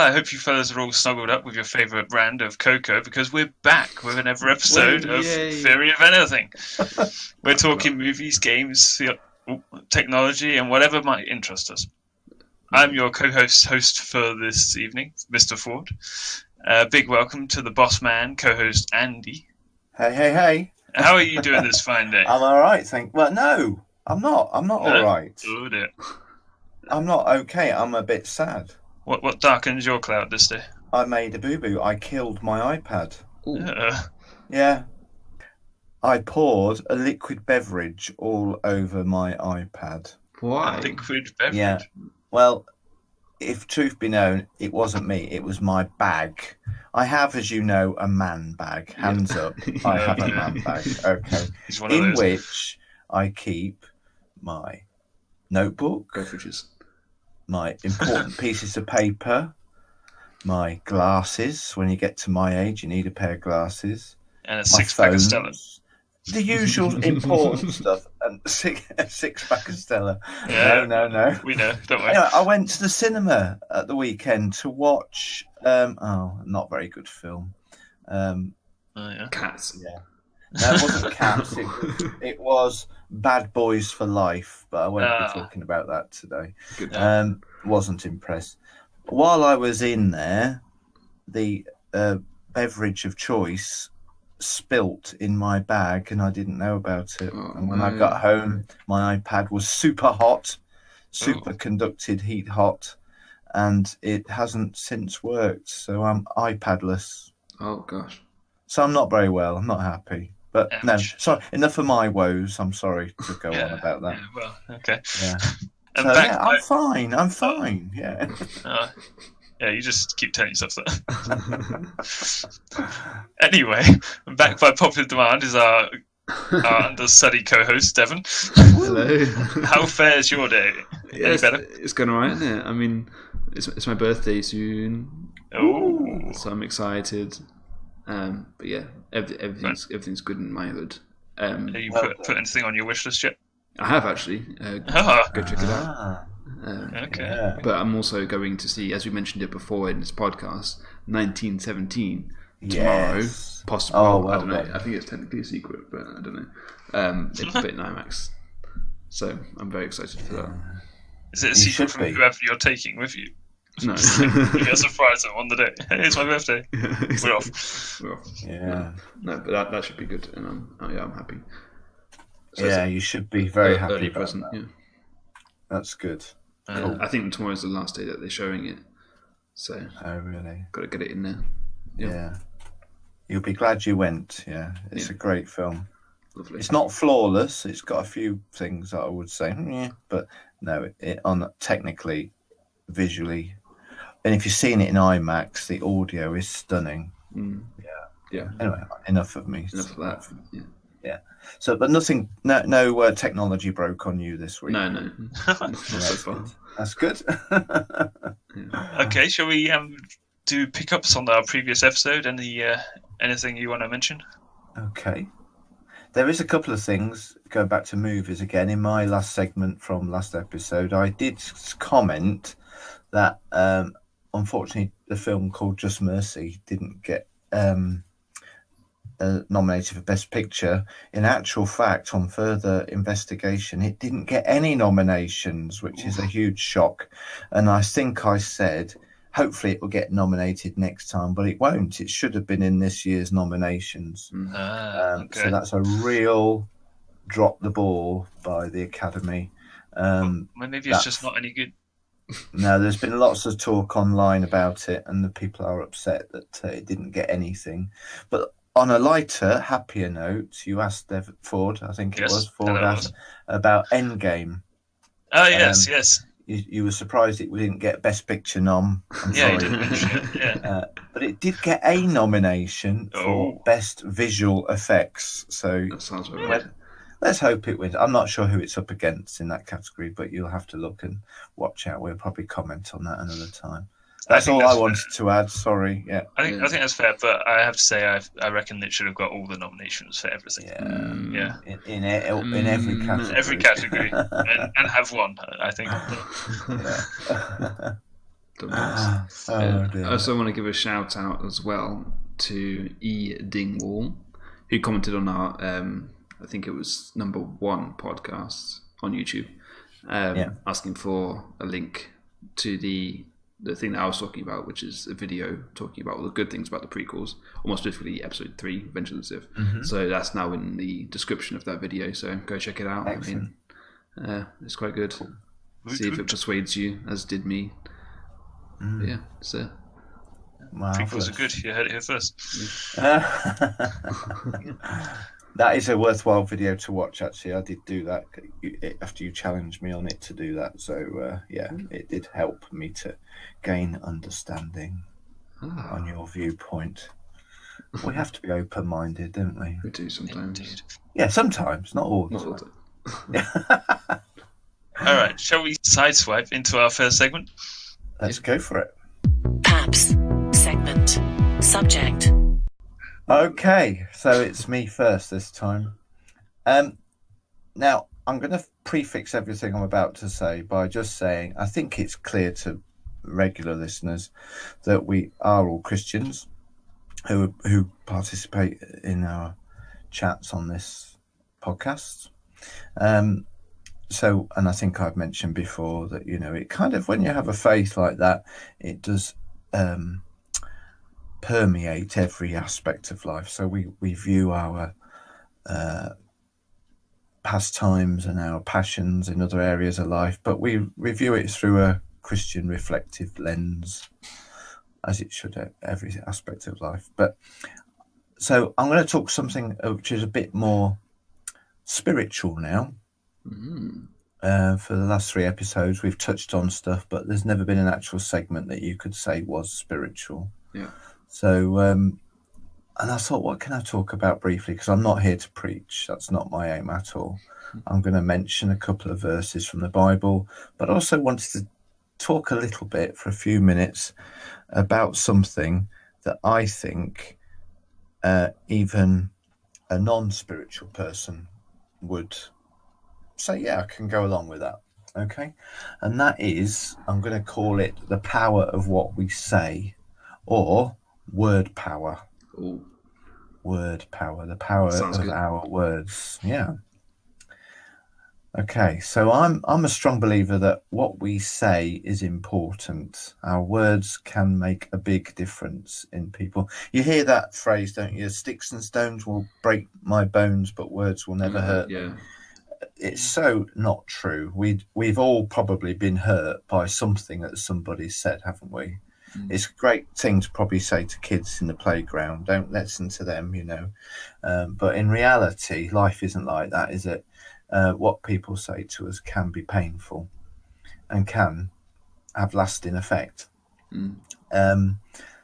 I hope you fellas are all snuggled up with your favourite brand of cocoa because we're back with another episode of Theory of Anything. We're talking movies, games, technology, and whatever might interest us. I'm your host for this evening, Mr. Ford. Big welcome to the boss man, co-host Andy. Hey. How are you doing this fine day? I'm all right, Well, no, I'm not. I'm not all right. Oh dear. I'm not okay. I'm a bit sad. What darkens your cloud this day? I made a boo-boo. I killed my iPad. Yeah. I poured a liquid beverage all over my iPad. Why? A liquid beverage? Yeah. Well, if truth be known, it wasn't me. It was my bag. I have, as you know, a man bag. Hands up. I have a man bag. Okay. In which I keep my notebook, beverages, my important pieces of paper, my glasses. When you get to my age, you need a pair of glasses. And a six-pack of Stella. The usual important stuff. And a six-pack of Stella. Yeah, no. We know, don't we? Anyway, I went to the cinema at the weekend to watch, not very good film. Cats. Yeah. No, it wasn't Cats. It was Bad Boys for Life, but I won't be talking about that today. Wasn't impressed. While I was in there, the beverage of choice spilt in my bag, and I didn't know about it. And when I got home, my iPad was super hot, superconducted heat hot, and it hasn't since worked. So I'm iPadless. Oh gosh. So I'm not very well. I'm not happy. But no, sorry. Enough of my woes. I'm sorry to go on about that. Yeah, well, okay. Yeah. I'm fine. I'm fine. Yeah. Yeah, you just keep telling yourself that. Anyway, back by popular demand is our understudy co-host, Devon. Hello. How fares your day? Any better? It's going all right, isn't it? I mean, it's my birthday soon. Oh. So I'm excited. But yeah, everything's good in my hood. Have you put anything on your wish list yet? I have actually. Go check it out. Okay. Yeah. But I'm also going to see, as we mentioned it before in this podcast, 1917 tomorrow. Yes. Possibly. Well, I don't know. I think it's technically a secret, but I don't know. It's a bit in IMAX. So I'm very excited for that. Is it a secret from whoever you're taking with you? No. You'll surprise them on the day. Hey, it's my birthday. We're off. Yeah. No, but that should be good, and I'm happy. So yeah, you should be very happy. Early about present. that. Yeah. That's good. Cool. I think tomorrow's the last day that they're showing it. So. Oh really? Got to get it in there. Yeah. You'll be glad you went. Yeah, it's a great film. Lovely. It's not flawless. It's got a few things that I would say, but no, technically, visually, and if you've seen it in IMAX, the audio is stunning. Yeah. Anyway, enough of me. Enough of that. Yeah. So, but nothing. No technology broke on you this week. No. Not so far. That's good. Okay, shall we do pickups on our previous episode? Anything you want to mention? Okay. There is a couple of things, going back to movies again. In my last segment from last episode, I did comment that unfortunately the film called Just Mercy didn't get nominated for Best Picture. In actual fact, on further investigation, it didn't get any nominations, which is a huge shock. And I think I said, hopefully it will get nominated next time, but it won't. It should have been in this year's nominations. Okay. So that's a real drop the ball by the Academy. Well, maybe it's just not any good. No, there's been lots of talk online about it, and the people are upset that it didn't get anything. But on a lighter, happier note, you asked Ford, I think it was, Ford asked about Endgame. Oh, yes. You were surprised it didn't get Best Picture nom. I'm sorry. You didn't mention it, yeah. But it did get a nomination for Best Visual Effects. So that sounds right. Let's hope it wins. I'm not sure who it's up against in that category, but you'll have to look and watch out. We'll probably comment on that another time. That's all I wanted to add. Sorry. Yeah. I think that's fair, but I have to say I reckon it should have got all the nominations for everything. Yeah. In every category. Every category, and have one. I think. I dear. also want to give a shout out as well to E. Dingwall, who commented on our, I think it was number 1 podcast on YouTube, asking for a link to the thing that I was talking about, which is a video talking about all the good things about the prequels, more specifically episode 3, Revenge of the Sith. So that's now in the description of that video, so go check it out. Excellent. I mean, it's quite good. See if it persuades you, as did me. Yeah, so prequels are good. You heard it here first. That is a worthwhile video to watch. Actually, I did do that after you challenged me on it to do that. So it did help me to gain understanding on your viewpoint. We have to be open-minded, don't we? We do sometimes. Indeed. Yeah, sometimes, not all the time. All right, shall we sideswipe into our first segment? Let's go for it. Paps segment. Subject. Okay, so it's me first this time. Now, I'm going to prefix everything I'm about to say by just saying I think it's clear to regular listeners that we are all Christians who participate in our chats on this podcast. So, and I think I've mentioned before that, it kind of, when you have a faith like that, it does permeate every aspect of life. So we view our pastimes and our passions in other areas of life, but we review it through a Christian reflective lens, as it should every aspect of life. But so I'm going to talk something which is a bit more spiritual now. For the last 3 episodes, we've touched on stuff, but there's never been an actual segment that you could say was spiritual. Yeah. So, and I thought, what can I talk about briefly? Because I'm not here to preach. That's not my aim at all. I'm going to mention a couple of verses from the Bible, but I also wanted to talk a little bit for a few minutes about something that I think even a non-spiritual person would say, yeah, I can go along with that. Okay. And that is, I'm going to call it the power of what we say, or word power. Ooh. Word power, the power Sounds of good. our words. Yeah. Okay, so I'm a strong believer that what we say is important. Our words can make a big difference in people. You hear that phrase, don't you? Sticks and stones will break my bones, but words will never hurt. Yeah. It's so not true. We've all probably been hurt by something that somebody said, haven't we? It's a great thing to probably say to kids in the playground. Don't listen to them, But in reality, life isn't like that, is it? What people say to us can be painful and can have lasting effect.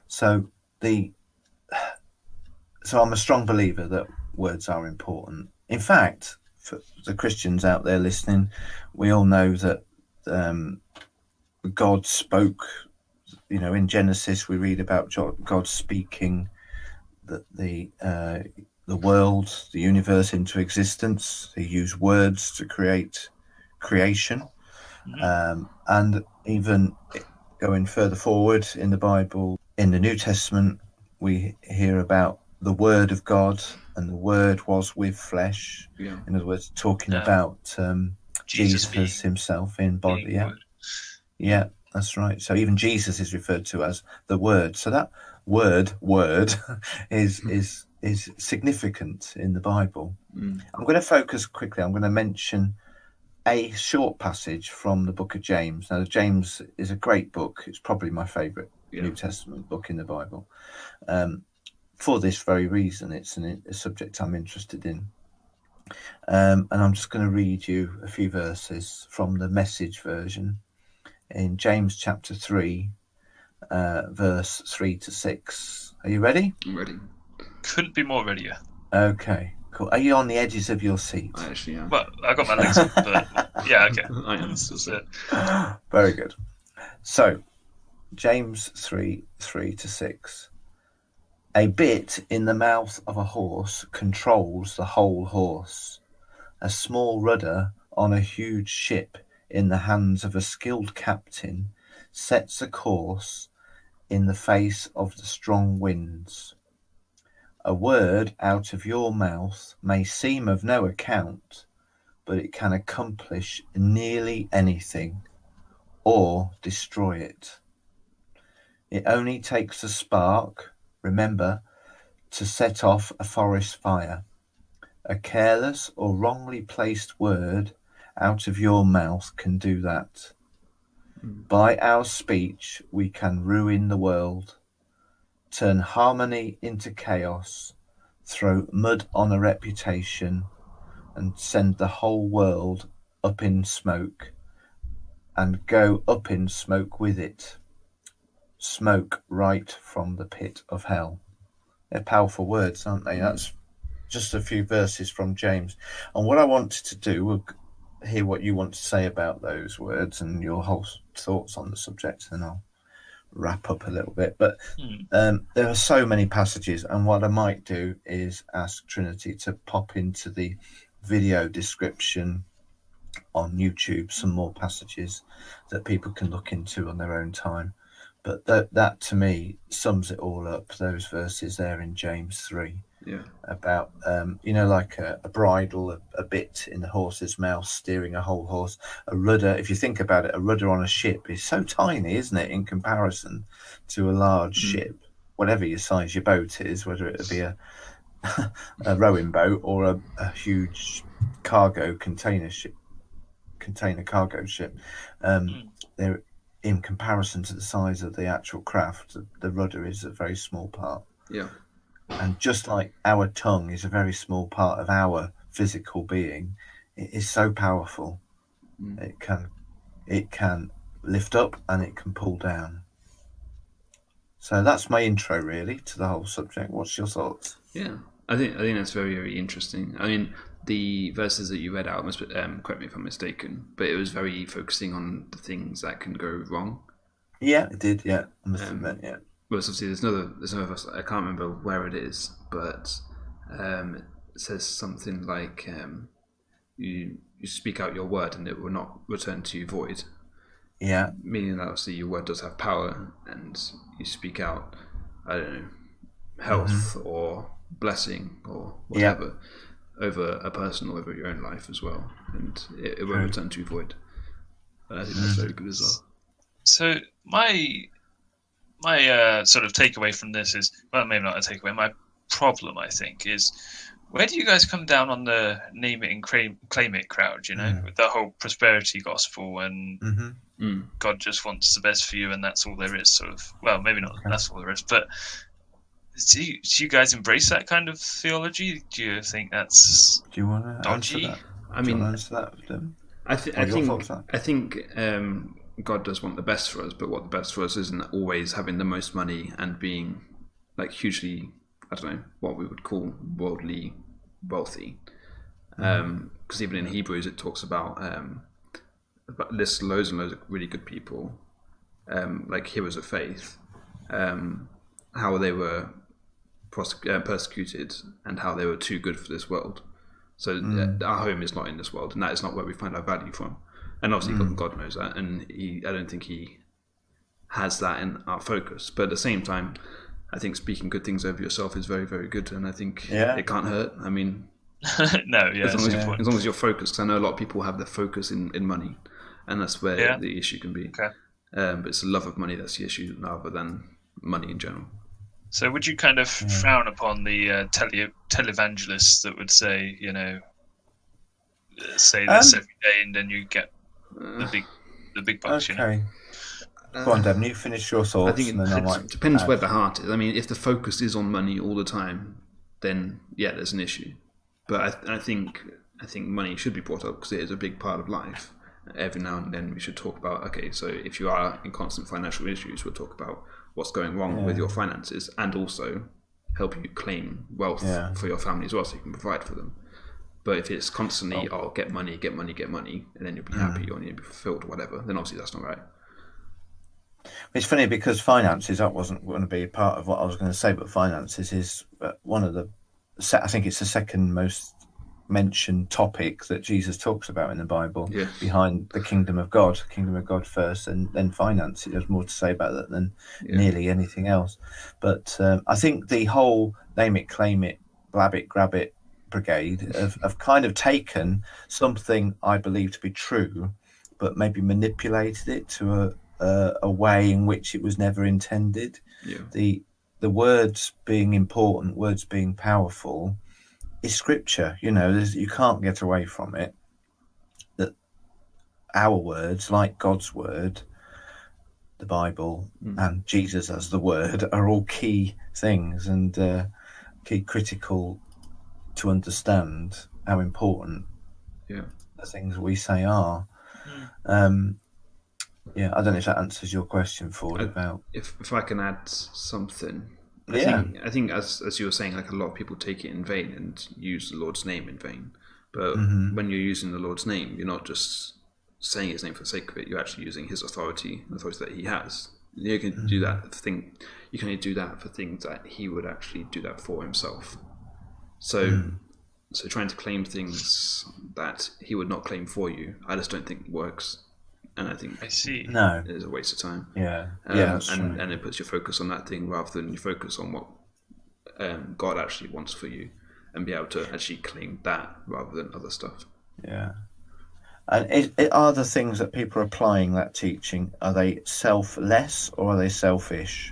So I'm a strong believer that words are important. In fact, for the Christians out there listening, we all know that God spoke. In Genesis, we read about God speaking the world, the universe into existence. He used words to create creation. And even going further forward in the Bible, in the New Testament, we hear about the Word of God, and the Word was with flesh. Yeah. In other words, talking about Jesus himself in body. Yeah. Yeah, that's right. So even Jesus is referred to as the Word. So that word is significant in the Bible. I'm going to focus quickly. I'm going to mention a short passage from the book of James. Now, James is a great book. It's probably my favourite New Testament book in the Bible. For this very reason, it's a subject I'm interested in. And I'm just going to read you a few verses from the Message version in James chapter 3, verse 3 to 6. Are you ready? I'm ready. Couldn't be more ready. Okay, cool. Are you on the edges of your seat? I actually am. Well, I got my legs up, but yeah, okay. I am. That's it. Very good. So, James 3 to 6. A bit in the mouth of a horse controls the whole horse. A small rudder on a huge ship in the hands of a skilled captain sets a course in the face of the strong winds. A word out of your mouth may seem of no account, but it can accomplish nearly anything or destroy it. It only takes a spark, remember, to set off a forest fire. A careless or wrongly placed word out of your mouth can do that. By our speech, we can ruin the world, turn harmony into chaos, throw mud on a reputation, and send the whole world up in smoke, and go up in smoke with it. Smoke right from the pit of hell. They're powerful words, aren't they? That's just a few verses from James. And what I wanted to do, we'll hear what you want to say about those words and your whole thoughts on the subject, and I'll wrap up a little bit. But there are so many passages, and what I might do is ask Trinity to pop into the video description on YouTube some more passages that people can look into on their own time. But that to me sums it all up, those verses there in James 3. Yeah. About, like a bridle, a bit in the horse's mouth, steering a whole horse. A rudder, if you think about it, a rudder on a ship is so tiny, isn't it, in comparison to a large ship, whatever your size your boat is, whether it be a rowing boat or a huge container cargo ship. They're in comparison to the size of the actual craft, the rudder is a very small part. Yeah. And just like our tongue is a very small part of our physical being, it is so powerful. It can lift up and it can pull down. So that's my intro really to the whole subject. What's your thoughts? Yeah, I think that's very, very interesting. I mean, the verses that you read out, correct me if I'm mistaken, but it was very focusing on the things that can go wrong. Yeah, it did. Yeah, I must admit. Yeah. Well, obviously, there's another verse. I can't remember where it is, but it says something like, "You speak out your word, and it will not return to you void." Yeah. Meaning that obviously your word does have power, and you speak out, I don't know, health or blessing or whatever over a person or over your own life as well, and it won't return to you void. And I think that's very good as well. So my sort of takeaway from this is, well, maybe not a takeaway. My problem, I think, is where do you guys come down on the name it and claim it crowd? With the whole prosperity gospel and God just wants the best for you, and that's all there is. Sort of. Well, maybe not. That's all there is, but. Do you guys embrace that kind of theology? Do you think that's Do you want to dodgy? answer that? I mean, answer that, I think God does want the best for us, but what the best for us isn't always having the most money and being like hugely, I don't know, what we would call worldly wealthy. Because even in Hebrews it talks about lists loads and loads of really good people, like heroes of faith, how they were persecuted and how they were too good for this world. So our home is not in this world, and that is not where we find our value from. And obviously God knows that, and I don't think he has that in our focus. But at the same time, I think speaking good things over yourself is very, very good, and I think it can't hurt. I mean, as long as you're focused, because I know a lot of people have their focus in money, and that's where the issue can be. Okay. But it's the love of money that's the issue rather than money in general. So would you kind of frown upon the televangelists that would say, say this every day and then you get the big bucks? Okay. Go on, Devon, you finish your thoughts. I think it depends where the heart is. I mean, if the focus is on money all the time, then there's an issue. But I think money should be brought up because it is a big part of life. Every now and then we should talk about, okay, so if you are in constant financial issues, we'll talk about what's going wrong with your finances, and also help you claim wealth for your family as well, so you can provide for them. But if it's constantly, get money, and then you'll be happy or you'll be fulfilled or whatever, then obviously that's not right. It's funny because finances, that wasn't going to be part of what I was going to say, but finances is one of the, I think it's the second most mentioned topic that Jesus talks about in the Bible. Yeah. Behind the kingdom of God first, and then finance. He has more to say about that than nearly anything else. But I think the whole name it, claim it, blab it, grab it brigade have kind of taken something I believe to be true, but maybe manipulated it to a way in which it was never intended. Yeah. The words being important, words being powerful, is scripture. You can't get away from it. That our words, like God's word, the Bible, and Jesus as the word, are all key things and key critical to understand how important the things we say are. I don't know if that answers your question, Ford. About if I can add something. I think as you were saying, like a lot of people take it in vain and use the Lord's name in vain. But when you're using the Lord's name, you're not just saying his name for the sake of it. You're actually using his authority that he has. You can do that thing. You can only do that for things that he would actually do that for himself. So trying to claim things that he would not claim for you, I just don't think works. And I think it is a waste of time. And it puts your focus on that thing rather than you focus on what God actually wants for you, and be able to actually claim that rather than other stuff. Yeah. And are the things that people are applying that teaching, are they selfless or are they selfish?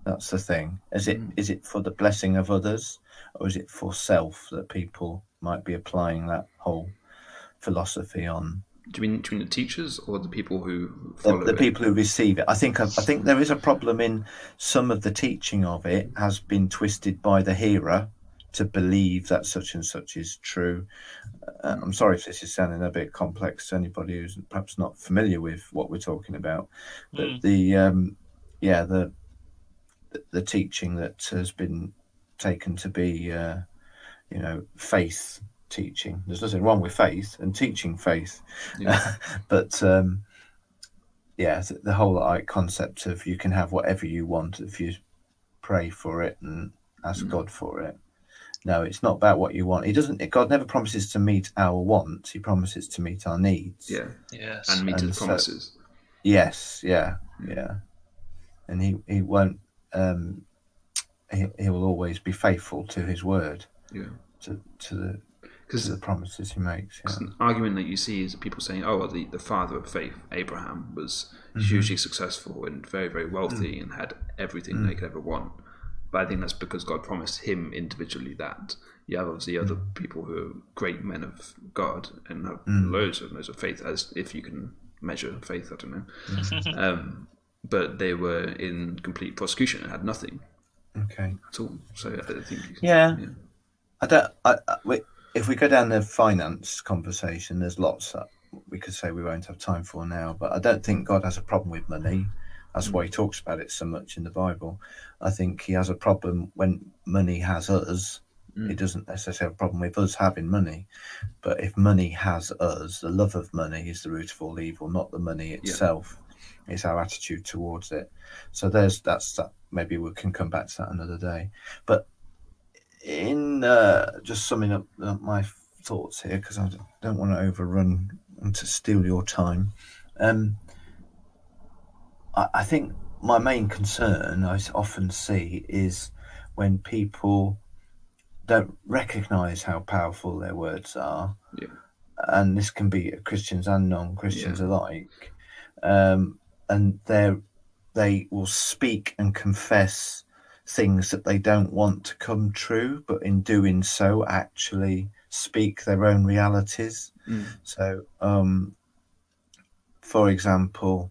That's the thing. Is it for the blessing of others, or is it for self that people might be applying that whole philosophy on? Do you mean the teachers or the people who follow the people who receive it? I think there is a problem in some of the teaching of it has been twisted by the hearer to believe that such and such is true. I'm sorry if this is sounding a bit complex to anybody who's perhaps not familiar with what we're talking about, but the teaching that has been taken to be faith teaching. There's nothing wrong with faith and teaching faith, but the whole concept of you can have whatever you want if you pray for it and ask God for it. No, it's not about what you want. God never promises to meet our wants. He promises to meet our needs. Yeah. Yes. And meet his promises. Yes. Yeah. And he won't. He will always be faithful to his word. Yeah. To the promises he makes. Yeah. An argument that you see is people saying, "Oh, well, the father of faith, Abraham, was hugely successful and very, very wealthy and had everything they could ever want." But I think that's because God promised him individually that. You have obviously other people who are great men of God and have loads of faith, as if you can measure faith, I don't know. But they were in complete prosecution and had nothing. Okay. At all. So I think. Yeah. If we go down the finance conversation, there's lots that we could say we won't have time for now. But I don't think God has a problem with money. That's why he talks about it so much in the Bible. I think he has a problem when money has us. He doesn't necessarily have a problem with us having money. But if money has us, the love of money is the root of all evil, not the money itself. Yeah. It's our attitude towards it. So that's that. Maybe we can come back to that another day. But in just summing up my thoughts here, because I don't want to overrun and to steal your time. I think my main concern I often see is when people don't recognise how powerful their words are, and this can be Christians and non-Christians alike, and they will speak and confess things that they don't want to come true, but in doing so actually speak their own realities. So, for example,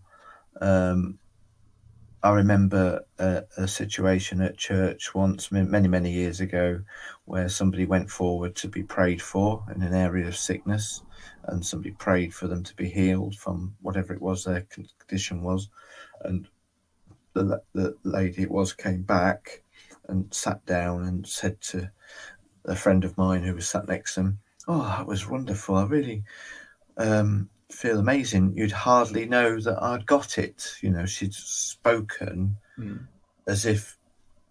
I remember a situation at church once, many years ago, where somebody went forward to be prayed for in an area of sickness, and somebody prayed for them to be healed from whatever it was their condition was, and the lady came back and sat down and said to a friend of mine who was sat next to them, "Oh, that was wonderful. I really feel amazing. You'd hardly know that I'd got it." She'd spoken as if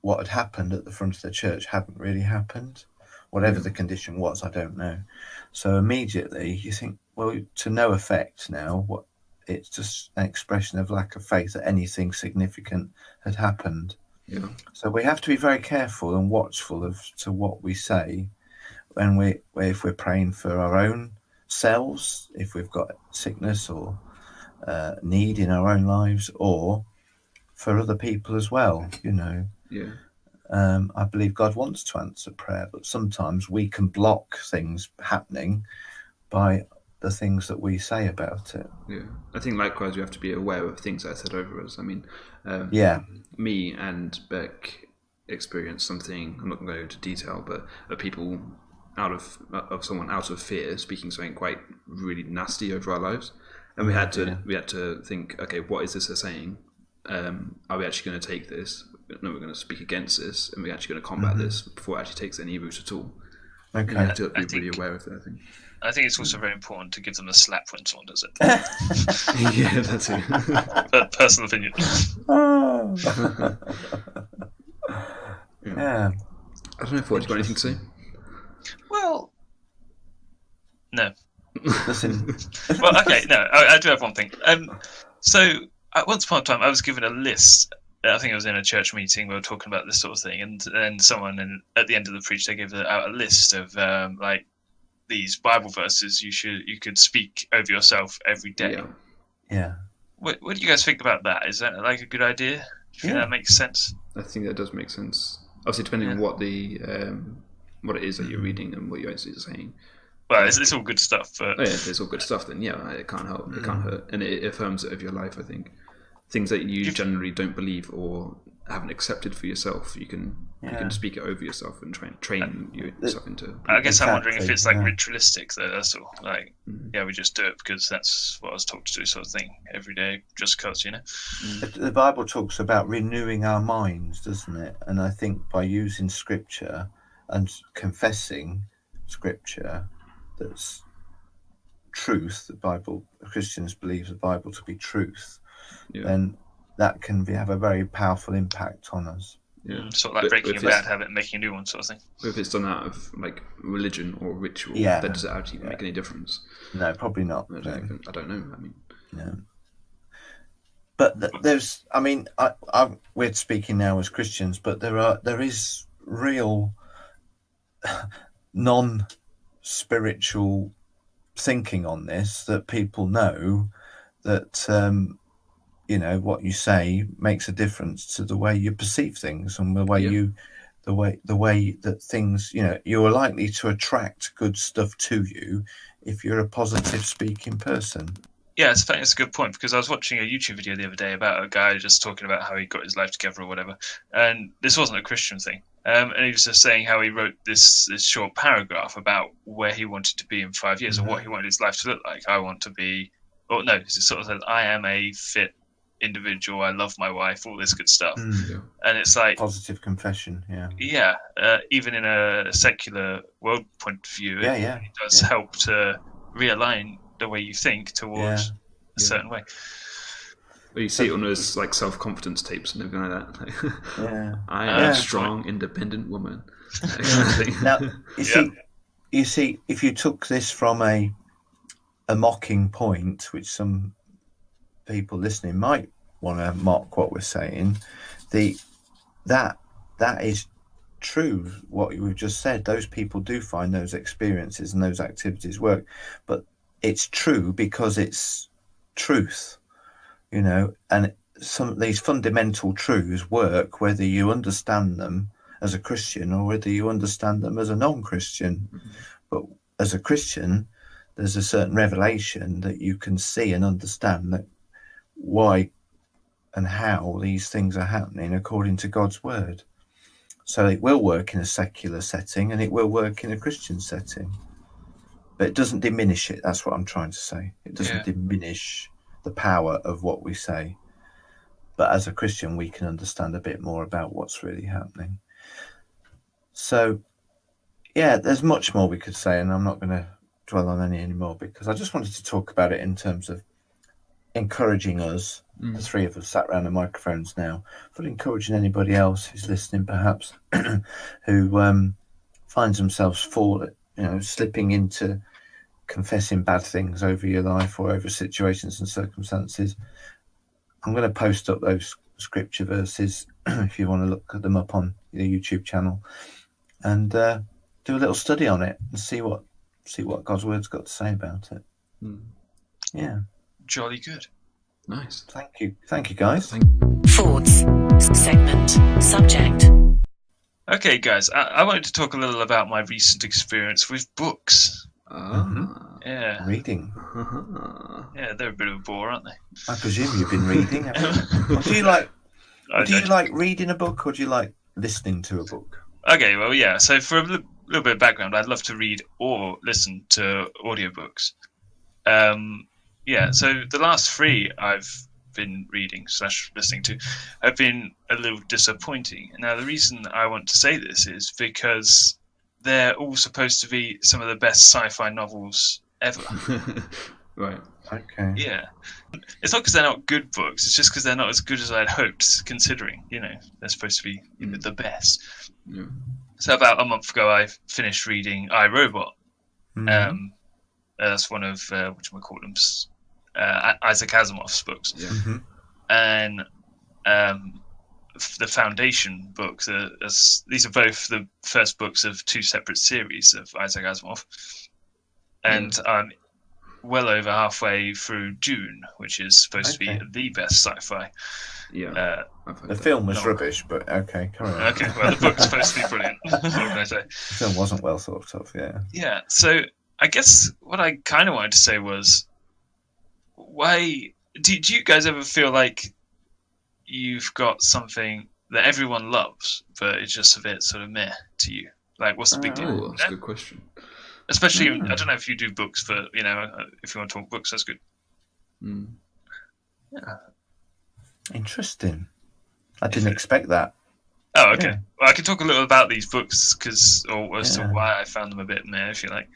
what had happened at the front of the church hadn't really happened, whatever the condition was. I don't know. So immediately you think, well, to no effect now. What? It's just an expression of lack of faith that anything significant had happened. Yeah. So we have to be very careful and watchful to what we say when if we're praying for our own selves, if we've got sickness or need in our own lives, or for other people as well. Yeah. I believe God wants to answer prayer, but sometimes we can block things happening by the things that we say about it. Yeah, I think likewise we have to be aware of things that are said over us. I mean, me and Beck experienced something. I'm not going to go into detail, but people out of someone out of fear speaking something quite really nasty over our lives, and we had to think, okay, what is this they're saying? Are we actually going to take this? No, we're going to speak against this, and we're actually going to combat this before it actually takes any root at all. Okay, you have to be really aware of that. I think it's also very important to give them a slap when someone does it. Yeah, that's it. But personal opinion. Yeah. I don't know if you've got anything to say. Well, no. Listen. Well, okay, no, I do have one thing. So, at once upon a time, I was given a list. I think it was in a church meeting. We were talking about this sort of thing, and then someone, at the end of the preach, they gave out a list of these Bible verses you could speak over yourself every day. Yeah. What do you guys think about that? Is that like a good idea? Do you think that makes sense? I think that does make sense. Obviously, depending on what what it is that you're reading and what you're actually saying. Well, it's all good stuff. But... if it's all good stuff, then it can't help. It can't hurt, and it affirms it of your life. I think things that you generally don't believe or haven't accepted for yourself, you can speak it over yourself and train yourself into. I guess I'm wondering if it's like ritualistic, though. That's all. Like, we just do it because that's what I was taught to do, sort of thing, every day, just because, The Bible talks about renewing our minds, doesn't it? And I think by using Scripture and confessing Scripture, that's truth. Christians believe the Bible to be truth. Then that can have a very powerful impact on us. Yeah. Sort of like breaking a bad habit and making a new one, sort of thing. If it's done out of like religion or ritual, then does it actually make any difference? No, probably not. I don't know. I mean, no. But there's, I mean, we're speaking now as Christians, but there is real non-spiritual thinking on this, that people know that what you say makes a difference to the way you perceive things and the way the way that things, you're likely to attract good stuff to you if you're a positive speaking person. Yeah, it's a good point, because I was watching a YouTube video the other day about a guy just talking about how he got his life together or whatever, and this wasn't a Christian thing. And he was just saying how he wrote this short paragraph about where he wanted to be in 5 years, or what he wanted his life to look like. I want to be, or no, it sort of says, I am a fit individual, I love my wife, all this good stuff. And it's like positive confession. Even in a secular world point of view, it does help to realign the way you think towards a certain way. Well, you see it on those like self-confidence tapes and everything like that. I am a strong, independent woman. Now, you see, if you took this from a mocking point, which some people listening might want to mock what we're saying, that is true. What we've just said, those people do find those experiences and those activities work, but it's true because it's truth. And some of these fundamental truths work whether you understand them as a Christian or whether you understand them as a non-Christian. But as a Christian, there's a certain revelation that you can see and understand that why and how these things are happening according to God's word. So it will work in a secular setting and it will work in a Christian setting. But it doesn't diminish it. That's what I'm trying to say. It doesn't diminish the power of what we say. But as a Christian, we can understand a bit more about what's really happening. So, there's much more we could say, and I'm not going to dwell on any anymore, because I just wanted to talk about it in terms of encouraging us, the three of us sat around the microphones now, but encouraging anybody else who's listening, perhaps, who finds themselves slipping into confessing bad things over your life or over situations and circumstances, I'm going to post up those scripture verses if you want to look at them up on the YouTube channel, and do a little study on it and see what God's word's got to say about it. Yeah, jolly good. Nice. Thank you, guys. Thoughts. Segment. Subject. Okay, guys, I wanted to talk a little about my recent experience with books. Yeah. Reading. Yeah, they're a bit of a bore, aren't they? I presume you've been reading. Do you like reading a book, or do you like listening to a book? Okay, well, yeah. So for a little bit of background, I'd love to read or listen to audiobooks. Yeah, so the last 3 I've been reading / listening to have been a little disappointing. Now, the reason I want to say this is because they're all supposed to be some of the best sci-fi novels ever. Right. Okay. Yeah. It's not because they're not good books, it's just because they're not as good as I'd hoped, considering, they're supposed to be the best. Yeah. So about a month ago, I finished reading I, Robot. That's one of, whatchamacallit's, Isaac Asimov's books. Yeah. And the Foundation book, these are both the first books of 2 separate series of Isaac Asimov. And I'm well over halfway through Dune, which is supposed to be the best sci-fi. Yeah. The film was rubbish, but okay, come on. Okay, well, the book's supposed to be brilliant. What can I say? The film wasn't well thought of, yeah. Yeah, so I guess what I kind of wanted to say was, why do you guys ever feel like you've got something that everyone loves, but it's just a bit sort of meh to you? Like, what's the big deal? Oh, that's a good question. Especially, I don't know if you do books, but if you want to talk books, that's good. Yeah. Interesting. I didn't expect that. Oh, okay. Yeah. Well, I can talk a little about these books as to why I found them a bit meh, if you like.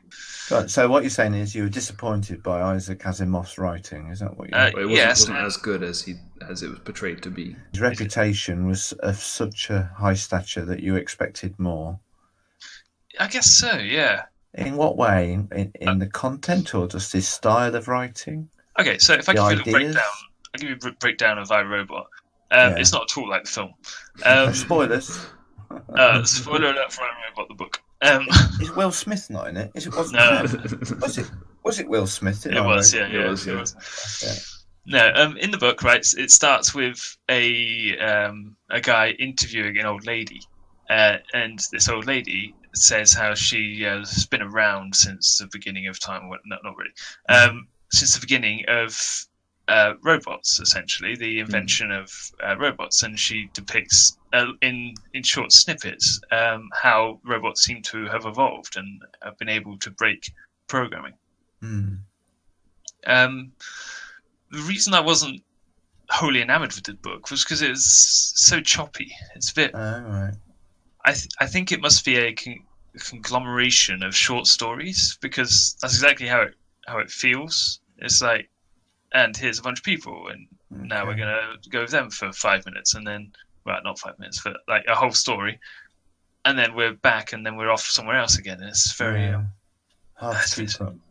Right, so what you're saying is you were disappointed by Isaac Asimov's writing, is that what you're saying? It wasn't as good as it was portrayed to be. His reputation was of such a high stature that you expected more. I guess so, yeah. In what way? In the content, or just his style of writing? Okay, so if I give you a breakdown, I'll give you a breakdown of iRobot. It's not at all like the film. Spoilers. Spoiler alert for iRobot, the book. Is Will Smith not in it? No. Was it Will Smith? It was, yeah. It was. No, in the book, right, it starts with a guy interviewing an old lady, and this old lady says how she has been around since the beginning of time. Well, not really. Since the beginning of robots, essentially, the invention of robots, and she depicts in short snippets how robots seem to have evolved and have been able to break programming. The reason I wasn't wholly enamored with the book was because it's so choppy. It's a bit. Right. I think it must be a conglomeration of short stories, because that's exactly how it feels. It's like, and here's a bunch of people, and now we're gonna go with them for 5 minutes, and then, well, not 5 minutes, but like a whole story, and then we're back, and then we're off somewhere else again. And it's very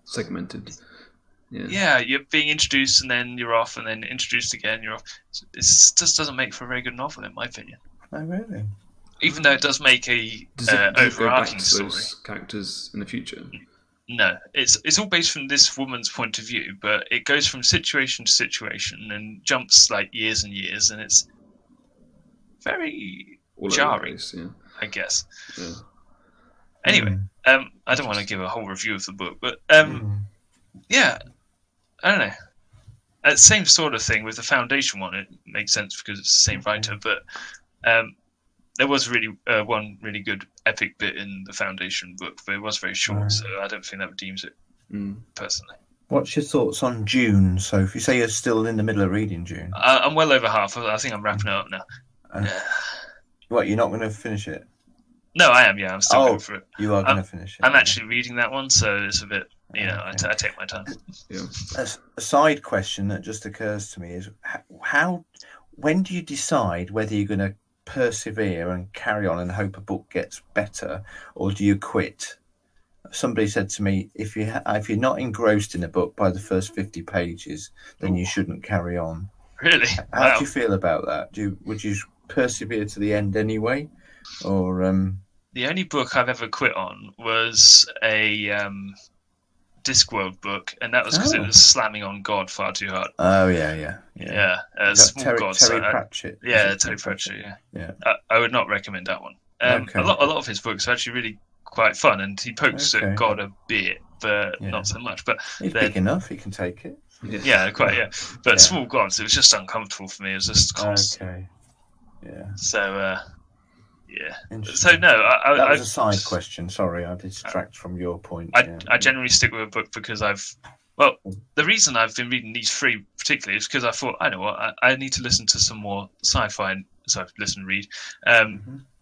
segmented. Yeah, you're being introduced, and then you're off, and then introduced again. You're off. It just doesn't make for a very good novel, in my opinion. Oh, really? Even though it does make a overarching story. Those characters in the future? No, it's all based from this woman's point of view, but it goes from situation to situation and jumps like years and years, and it's very jarring, I guess. Yeah. Anyway, I don't want to give a whole review of the book, but yeah, I don't know. Same sort of thing with the Foundation one. It makes sense because it's the same writer, but there was really one really good epic bit in the Foundation book, but it was very short, so I don't think that redeems it, personally. What's your thoughts on Dune? So if you say you're still in the middle of reading Dune. I'm well over half. I think I'm wrapping it up now. What, you're not going to finish it? No, I am, yeah. I'm still going for it. You are going to finish it. I'm actually reading that one, so it's a bit, I take my time. Yeah. A side question that just occurs to me is, when do you decide whether you're going to persevere and carry on and hope a book gets better, or do you quit? Somebody said to me, if you're not engrossed in a book by the first 50 pages, then you shouldn't carry on. Really? How do you feel about that? Would you persevere to the end anyway, or The only book I've ever quit on was a Discworld book, and that was because it was slamming on God far too hard. Oh yeah. Small God. Terry Pratchett. Yeah, Terry Pratchett. Yeah. I would not recommend that one. Okay. A lot of his books are actually really quite fun, and he pokes at God a bit, but not so much. But he's big enough; he can take it. Yeah, quite. Yeah, but Small Gods, it was just uncomfortable for me. It was just constant. Okay. Yeah. So. So no, that was a side question. Sorry, I distract from your point. I generally stick with a book because the reason I've been reading these three particularly is because I thought, I know what, I need to listen to some more sci-fi. Read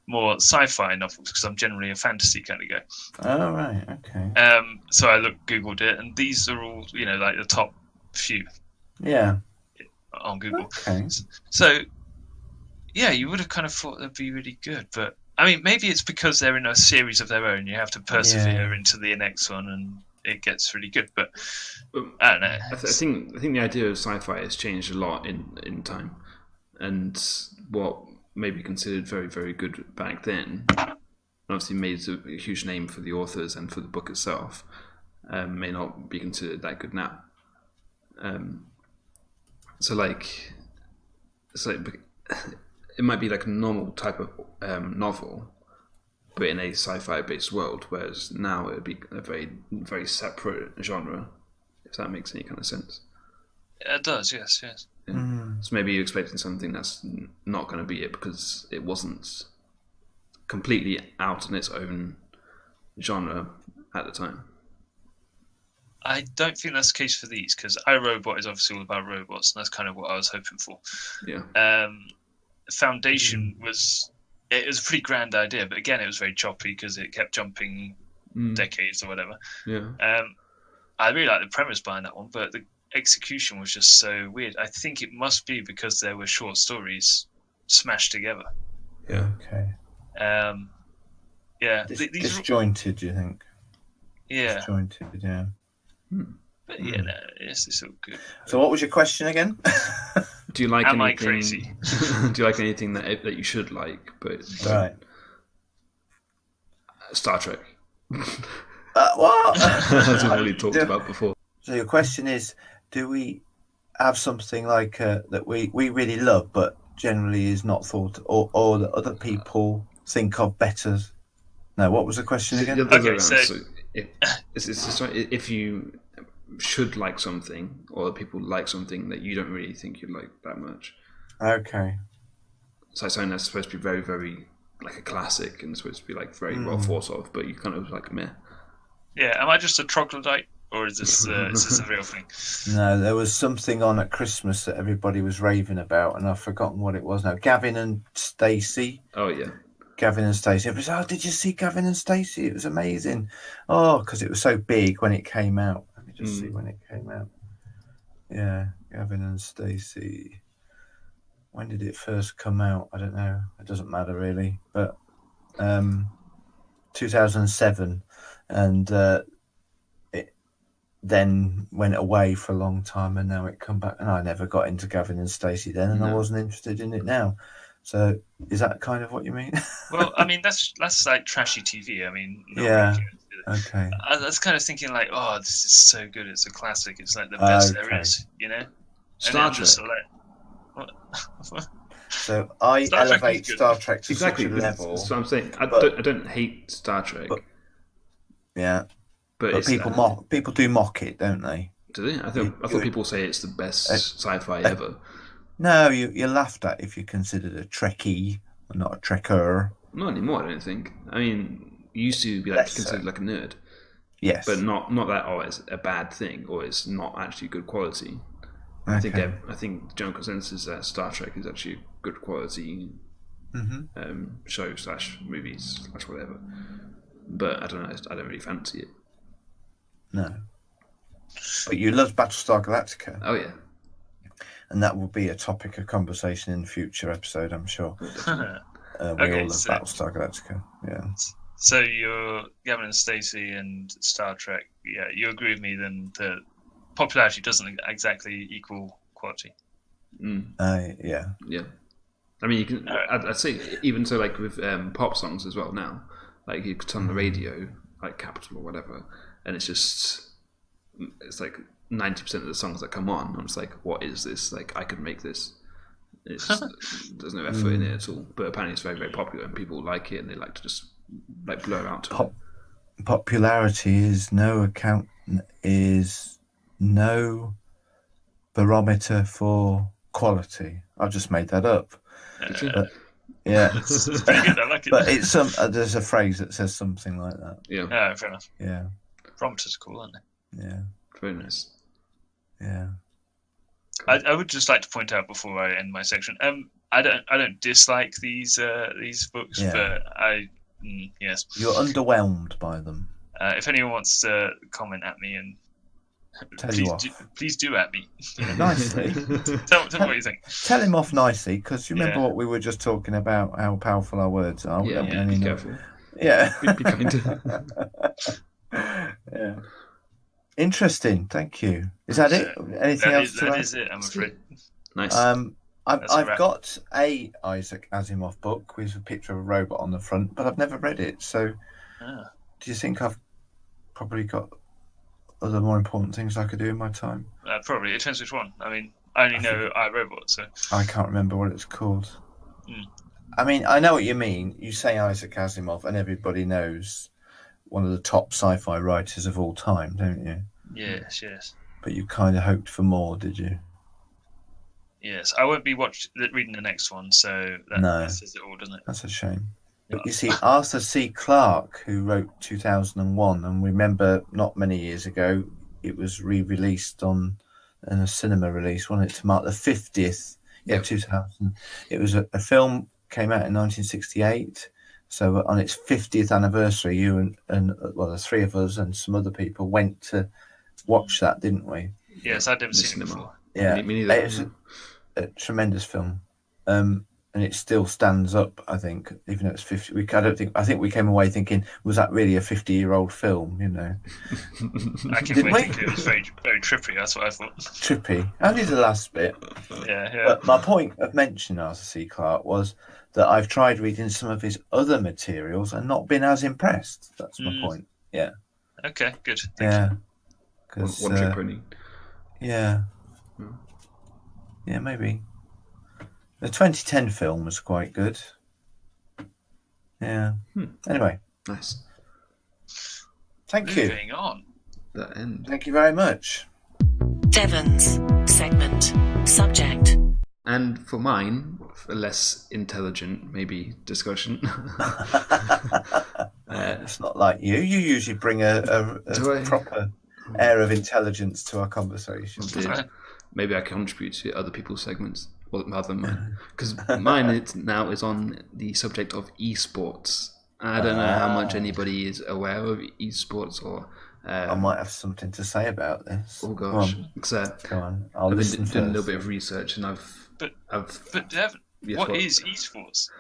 more sci-fi novels because I'm generally a fantasy kind of guy. Oh right, okay. So I Googled it, and these are all like the top few. Yeah. On Google. Okay. So. Yeah, you would have kind of thought they'd be really good, but I mean, maybe it's because they're in a series of their own. You have to persevere into the next one, and it gets really good. But I don't know. I think the idea of sci-fi has changed a lot in time, and what may be considered very, very good back then, obviously made a huge name for the authors and for the book itself, may not be considered that good now. It might be like a normal type of novel, but in a sci-fi based world, whereas now it would be a very, very separate genre, if that makes any kind of sense. It does, yes. Yeah. So maybe you're expecting something that's not going to be it because it wasn't completely out in its own genre at the time. I don't think that's the case for these, because iRobot is obviously all about robots, and that's kind of what I was hoping for. Yeah. Foundation was a pretty grand idea, but again, it was very choppy because it kept jumping decades or whatever. Yeah. I really like the premise behind that one, but the execution was just so weird. I think it must be because there were short stories smashed together. Yeah. Okay. Yeah. Disjointed, do you think? Yeah. Disjointed, yeah. But yeah, no, it's all good. So what was your question again? Do you like Am anything? I crazy? Do you like anything that you should like, but right? Star Trek. What? That's what we talked about before. So your question is, do we have something like that we really love, but generally is not thought, or that other people think of better? No, what was the question again? Okay, so if you should like something, or people like something that you don't really think you like that much. Okay. So something that's supposed to be very, very like a classic and supposed to be like very well thought of, but you kind of like meh. Yeah, am I just a troglodyte, or is this a real thing? No, there was something on at Christmas that everybody was raving about, and I've forgotten what it was now. Gavin and Stacey. Oh yeah. Gavin and Stacey. Everybody said, "Oh, did you see Gavin and Stacey? It was amazing." Oh, because it was so big when it came out. Let me just see when it came out. Yeah, Gavin and Stacey. When did it first come out? I don't know. It doesn't matter really. But 2007, and it then went away for a long time, and now it come back. And I never got into Gavin and Stacey then, and I wasn't interested in it now. So is that kind of what you mean? Well, I mean that's like trashy TV. I mean, yeah. Okay. I was kind of thinking like, oh, this is so good. It's a classic. It's like the best there is, Star Trek. So I elevate Star Trek to such a level. That's what I'm saying. I don't hate Star Trek. But people do mock it, don't they? Do they? I thought people say it's the best sci-fi ever. No, you're laughed at if you're considered a Trekkie or not a Trekker. Not anymore, I don't think. I mean, you used to be considered like a nerd. Yes. But not that it's a bad thing or it's not actually good quality. Okay. I think general consensus is that Star Trek is actually good quality show / movies / whatever. But I don't know. I don't really fancy it. No. But you love Battlestar Galactica. Oh yeah. And that will be a topic of conversation in a future episode, I'm sure. We all love Battlestar Galactica. Yeah. So you're Gavin and Stacey and Star Trek. Yeah, you agree with me then that popularity doesn't exactly equal quality. Yeah. I mean, you can. I'd say even so, like with pop songs as well. Now, like you could turn on the radio, like Capital or whatever, and it's like 90% of the songs that come on. I'm just like, what is this? Like, I could make this. It's there's no effort in it at all. But apparently, it's very, very popular, and people like it, and they like to just like blow out to it. Popularity is no barometer for quality. I've just made that up. But, yeah, it's pretty good. I like it. But it's there's a phrase that says something like that. Yeah, fair enough. Yeah, barometers are cool, aren't they? Yeah, very nice. Yeah, I would just like to point out before I end my section. I don't dislike these books, but yes, you're underwhelmed by them. If anyone wants to comment at me and please do at me nicely. tell me what you think. Tell him off nicely, because you remember what we were just talking about, how powerful our words are. Be careful. Yeah. Be kind. Yeah. Interesting. Thank you. Is that it? Anything else? That is it. I'm afraid. Nice. I've got a Isaac Asimov book with a picture of a robot on the front, but I've never read it. So, do you think I've probably got other more important things I could do in my time? Probably. It depends which one. I mean, I only know iRobot, so I can't remember what it's called. I mean, I know what you mean. You say Isaac Asimov, and everybody knows one of the top sci-fi writers of all time, don't you? Yes. But you kind of hoped for more, did you? Yes, I won't be reading the next one, so that says it all, doesn't it? That's a shame. But you see, Arthur C. Clarke, who wrote 2001, and remember not many years ago, it was re-released in a cinema release, wasn't it, to mark the 50th? Yeah, 2000. It was a film, came out in 1968. So on its 50th anniversary, you and the three of us and some other people went to watch that, didn't we? Yes, I'd never seen it before. Yeah, it was a tremendous film, and it still stands up. I think, even though it's 50. I think we came away thinking, was that really a 50-year-old film? You know, I came away thinking it was very, very trippy. That's what I thought. Trippy. Only the last bit. Yeah. But my point of mentioning Arthur C. Clarke was that I've tried reading some of his other materials and not been as impressed. That's my point. Yeah. Okay, good. Thank you. One trick pony. Yeah. Yeah, maybe. The 2010 film was quite good. Yeah. Anyway. Nice. Thank you. Moving on. That end. Thank you very much. Devon's segment. Subject. And for mine, a less intelligent, maybe, discussion. It's not like you. You usually bring a proper air of intelligence to our conversation. Maybe I contribute to other people's segments, rather than mine. Because mine is on the subject of esports. I don't know how much anybody is aware of esports or... I might have something to say about this. Oh gosh. Go on. I've been doing a little bit of research and But Devon, what is esports?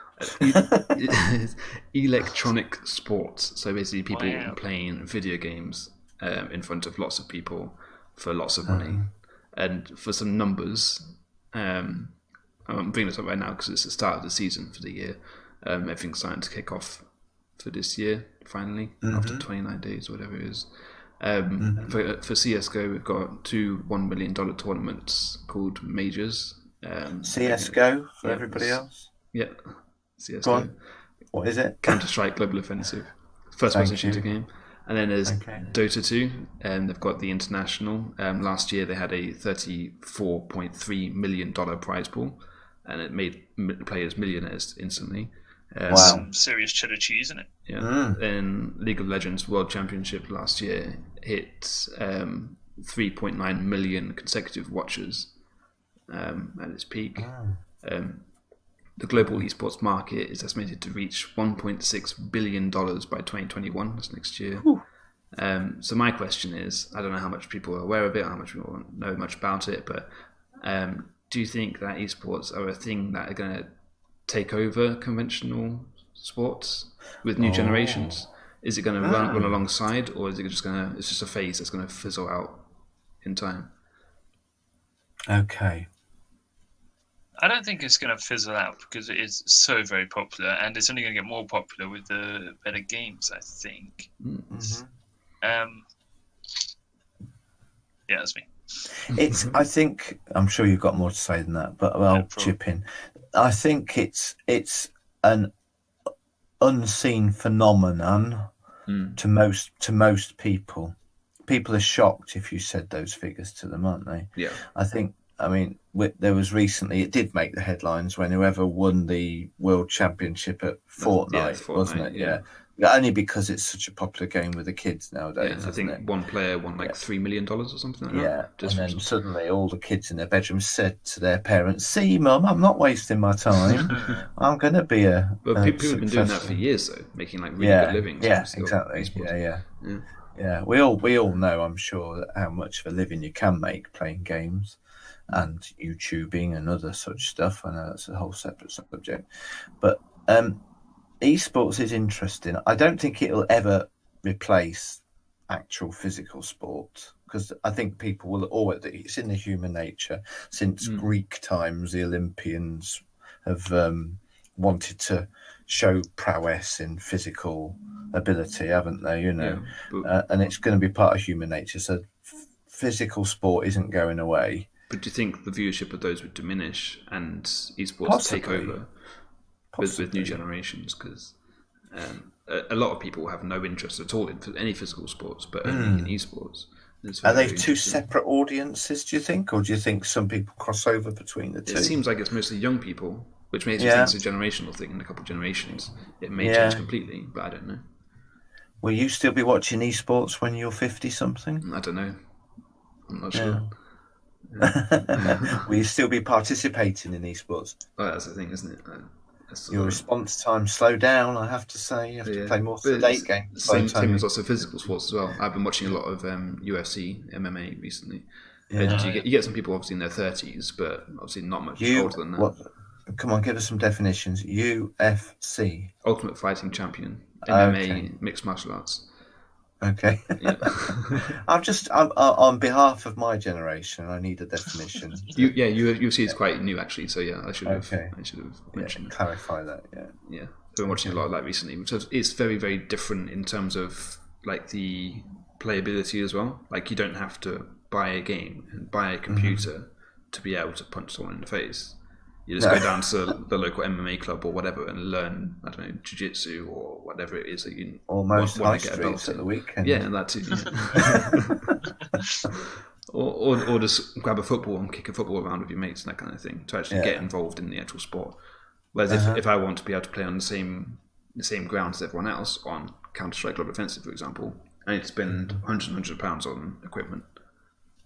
Electronic sports. So basically people playing video games in front of lots of people for lots of money. And for some numbers, I'm bringing this up right now because it's the start of the season for the year. Everything's starting to kick off for this year, finally, after 29 days, whatever it is. For CSGO, we've got two $1 million tournaments called Majors. CSGO for everybody else? Yeah, CSGO. Go on. What is it? Counter-Strike Global Offensive. First-person shooter game. And then there's Dota 2, and they've got the International. Last year they had a $34.3 million prize pool, and it made players millionaires instantly. Some serious cheddar cheese, isn't it? Yeah. Then League of Legends World Championship last year hit 3.9 million consecutive watchers at its peak. The global esports market is estimated to reach $1.6 billion by 2021, that's next year. So my question is, I don't know how much people are aware of it, how much people know much about it, but do you think that esports are a thing that are going to take over conventional sports with new generations? Is it going to run alongside, or is it just going to? It's just a phase that's going to fizzle out in time. Okay. I don't think it's going to fizzle out because it is so very popular, and it's only going to get more popular with the better games, I think. Mm-hmm. Yeah, that's me. I think, I'm sure you've got more to say than that, but I'll chip in. I think it's an unseen phenomenon to most people. People are shocked if you said those figures to them, aren't they? Yeah. There was recently, it did make the headlines when whoever won the World Championship at Fortnite, wasn't it? Yeah. Only because it's such a popular game with the kids nowadays. I think one player won like $3 million or something like that. And then suddenly all the kids in their bedrooms said to their parents, "See, Mum, I'm not wasting my time. I'm going to be a." But people have been doing that for years, though, making like really good livings. Yeah, exactly. Yeah. We all know, I'm sure, how much of a living you can make playing games and YouTubing and other such stuff. I know that's a whole separate subject, but esports is interesting. I don't think it'll ever replace actual physical sport, because I think people will always, it's in the human nature. Since Greek times, the Olympians have wanted to show prowess in physical ability, haven't they? And it's going to be part of human nature. So physical sport isn't going away. But do you think the viewership of those would diminish and esports take over with new generations? Because a lot of people have no interest at all in any physical sports, but only in esports. Are they two separate audiences, do you think? Or do you think some people cross over between the two? It seems like it's mostly young people, which makes me think it's a generational thing. In a couple of generations, it may change completely, but I don't know. Will you still be watching esports when you're 50-something? I don't know. I'm not sure. Will you still be participating in esports? Well, that's the thing, isn't it? Your response time slow down, I have to say. You have to play more sedate games. Same as also physical sports as well. I've been watching a lot of UFC, MMA recently. You get some people obviously in their 30s, but obviously not much older than that. Come on, give us some definitions. UFC. Ultimate Fighting Champion. MMA, mixed martial arts. Okay. Yeah. I'm on behalf of my generation, I need a definition. UFC is quite new actually, so I should have mentioned it. Clarify that. Yeah. I've been watching a lot of that recently, which is very, very different in terms of like the playability as well. Like you don't have to buy a game and buy a computer to be able to punch someone in the face. You just go down to the local MMA club or whatever and learn, I don't know, jiu-jitsu or whatever it is that you almost want to get a belt at the weekend. Yeah, and that too. or just grab a football and kick a football around with your mates and that kind of thing to actually get involved in the actual sport. Whereas if I want to be able to play on the same ground as everyone else on Counter-Strike Global Offensive, for example, I need to spend hundreds and hundreds of pounds on equipment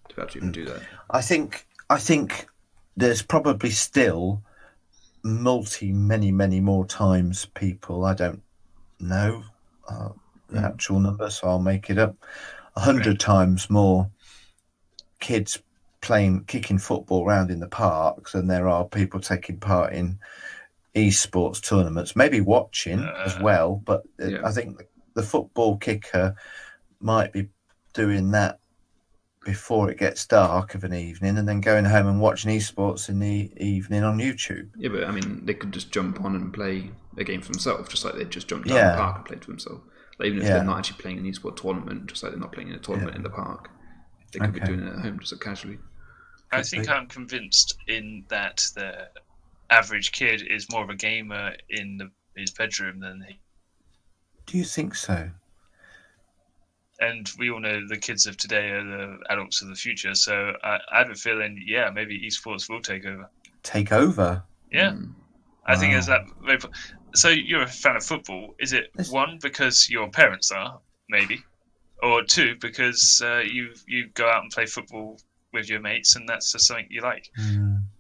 to actually even do that. I think there's probably still many more times people, I don't know the actual number, so I'll make it up, 100 times more kids kicking football around in the parks than there are people taking part in esports tournaments, maybe watching as well, but I think the football kicker might be doing that before it gets dark of an evening and then going home and watching esports in the evening on YouTube. Yeah, but I mean, they could just jump on and play a game for themselves, just like they just jumped down the park and played for themselves. Like, even if they're not actually playing an esport tournament, just like they're not playing in a tournament in the park, they could be doing it at home just casually. I think I'm convinced in that the average kid is more of a gamer in his bedroom than he. Do you think so? And we all know the kids of today are the adults of the future. So I have a feeling, maybe esports will take over. Take over? Yeah. I think there's that. So you're a fan of football. Is it one, because your parents are, maybe? Or two, because you go out and play football with your mates and that's just something you like?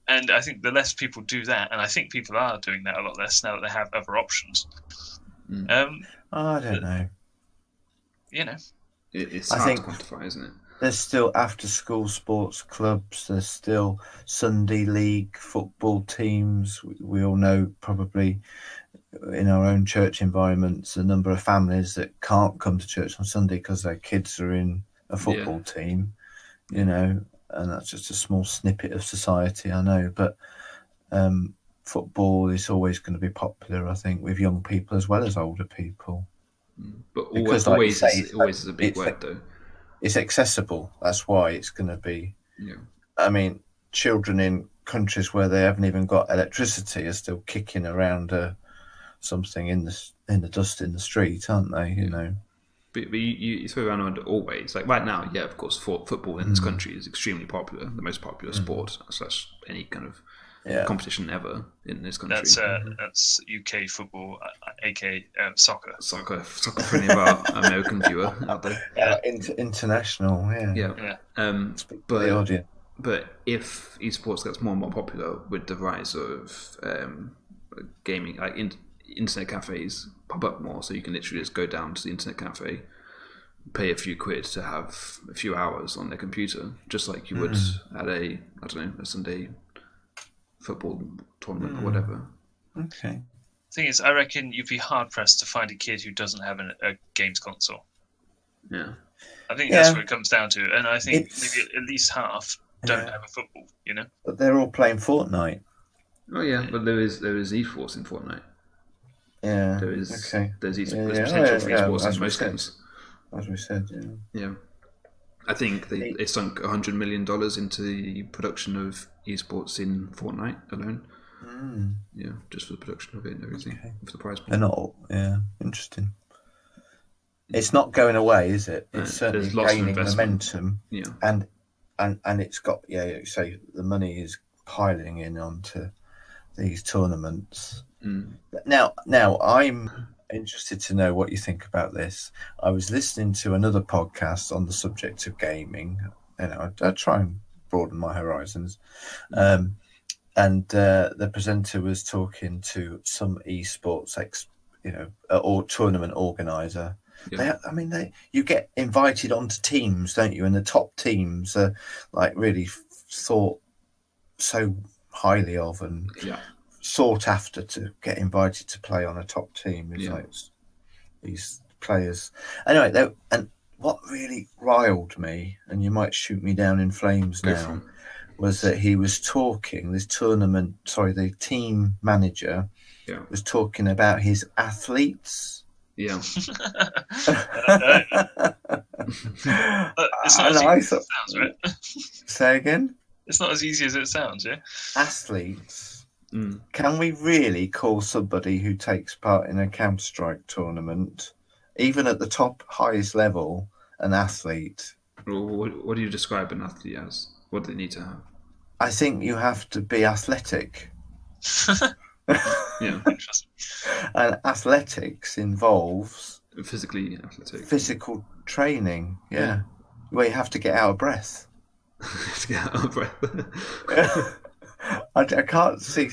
And I think the less people do that, and I think people are doing that a lot less now that they have other options. I don't know. It's hard to quantify, isn't it? There's still after-school sports clubs. There's still Sunday league football teams. We all know probably in our own church environments a number of families that can't come to church on Sunday because their kids are in a football team, and that's just a small snippet of society, I know. But football is always going to be popular, I think, with young people as well as older people. But always is a big word, though. It's accessible. That's why it's going to be. Yeah. I mean, children in countries where they haven't even got electricity are still kicking around something in the dust in the street, aren't they? You know. But you throw around always, like right now, of course, football in this country is extremely popular, the most popular sport / any kind of competition ever in this country. That's UK football, aka soccer. Soccer for any of our American viewer out there. International, yeah. But the audience. But if esports gets more and more popular with the rise of gaming, like internet cafes pop up more, so you can literally just go down to the internet cafe, pay a few quid to have a few hours on their computer, just like you would at a Sunday football tournament or whatever. Okay. Thing is, I reckon you'd be hard pressed to find a kid who doesn't have a games console. Yeah. I think that's what it comes down to, and I think maybe at least half don't have a football. But they're all playing Fortnite. Oh yeah, but there is esports in Fortnite. Yeah. There's potential for esports in most games. As we said, yeah. I think they sunk $100 million into the production of esports in Fortnite alone. Yeah, just for the production of it and everything, for the prize pool. They're not. Interesting. It's not going away, is it? It's certainly gaining momentum. Yeah, and it's got you say the money is piling in onto these tournaments. Now I'm interested to know what you think about this. I was listening to another podcast on the subject of gaming. I try and broaden my horizons. And the presenter was talking to some esports or tournament organizer. Yeah. You get invited onto teams, don't you? And the top teams are like really thought so highly of and sought after to get invited to play on a top team. Like these players. Anyway, and what really riled me, and you might shoot me down in flames now, was that he was talking, the team manager was talking about his athletes. Yeah. It's not as easy as it sounds, right? Say again? It's not as easy as it sounds, yeah? Athletes. Can we really call somebody who takes part in a Counter-Strike tournament, even at the highest level, an athlete? Well, what do you describe an athlete as? What do they need to have? I think you have to be athletic. Yeah. And athletics involves physical training. Yeah. Where you have to get out of breath. I can't see.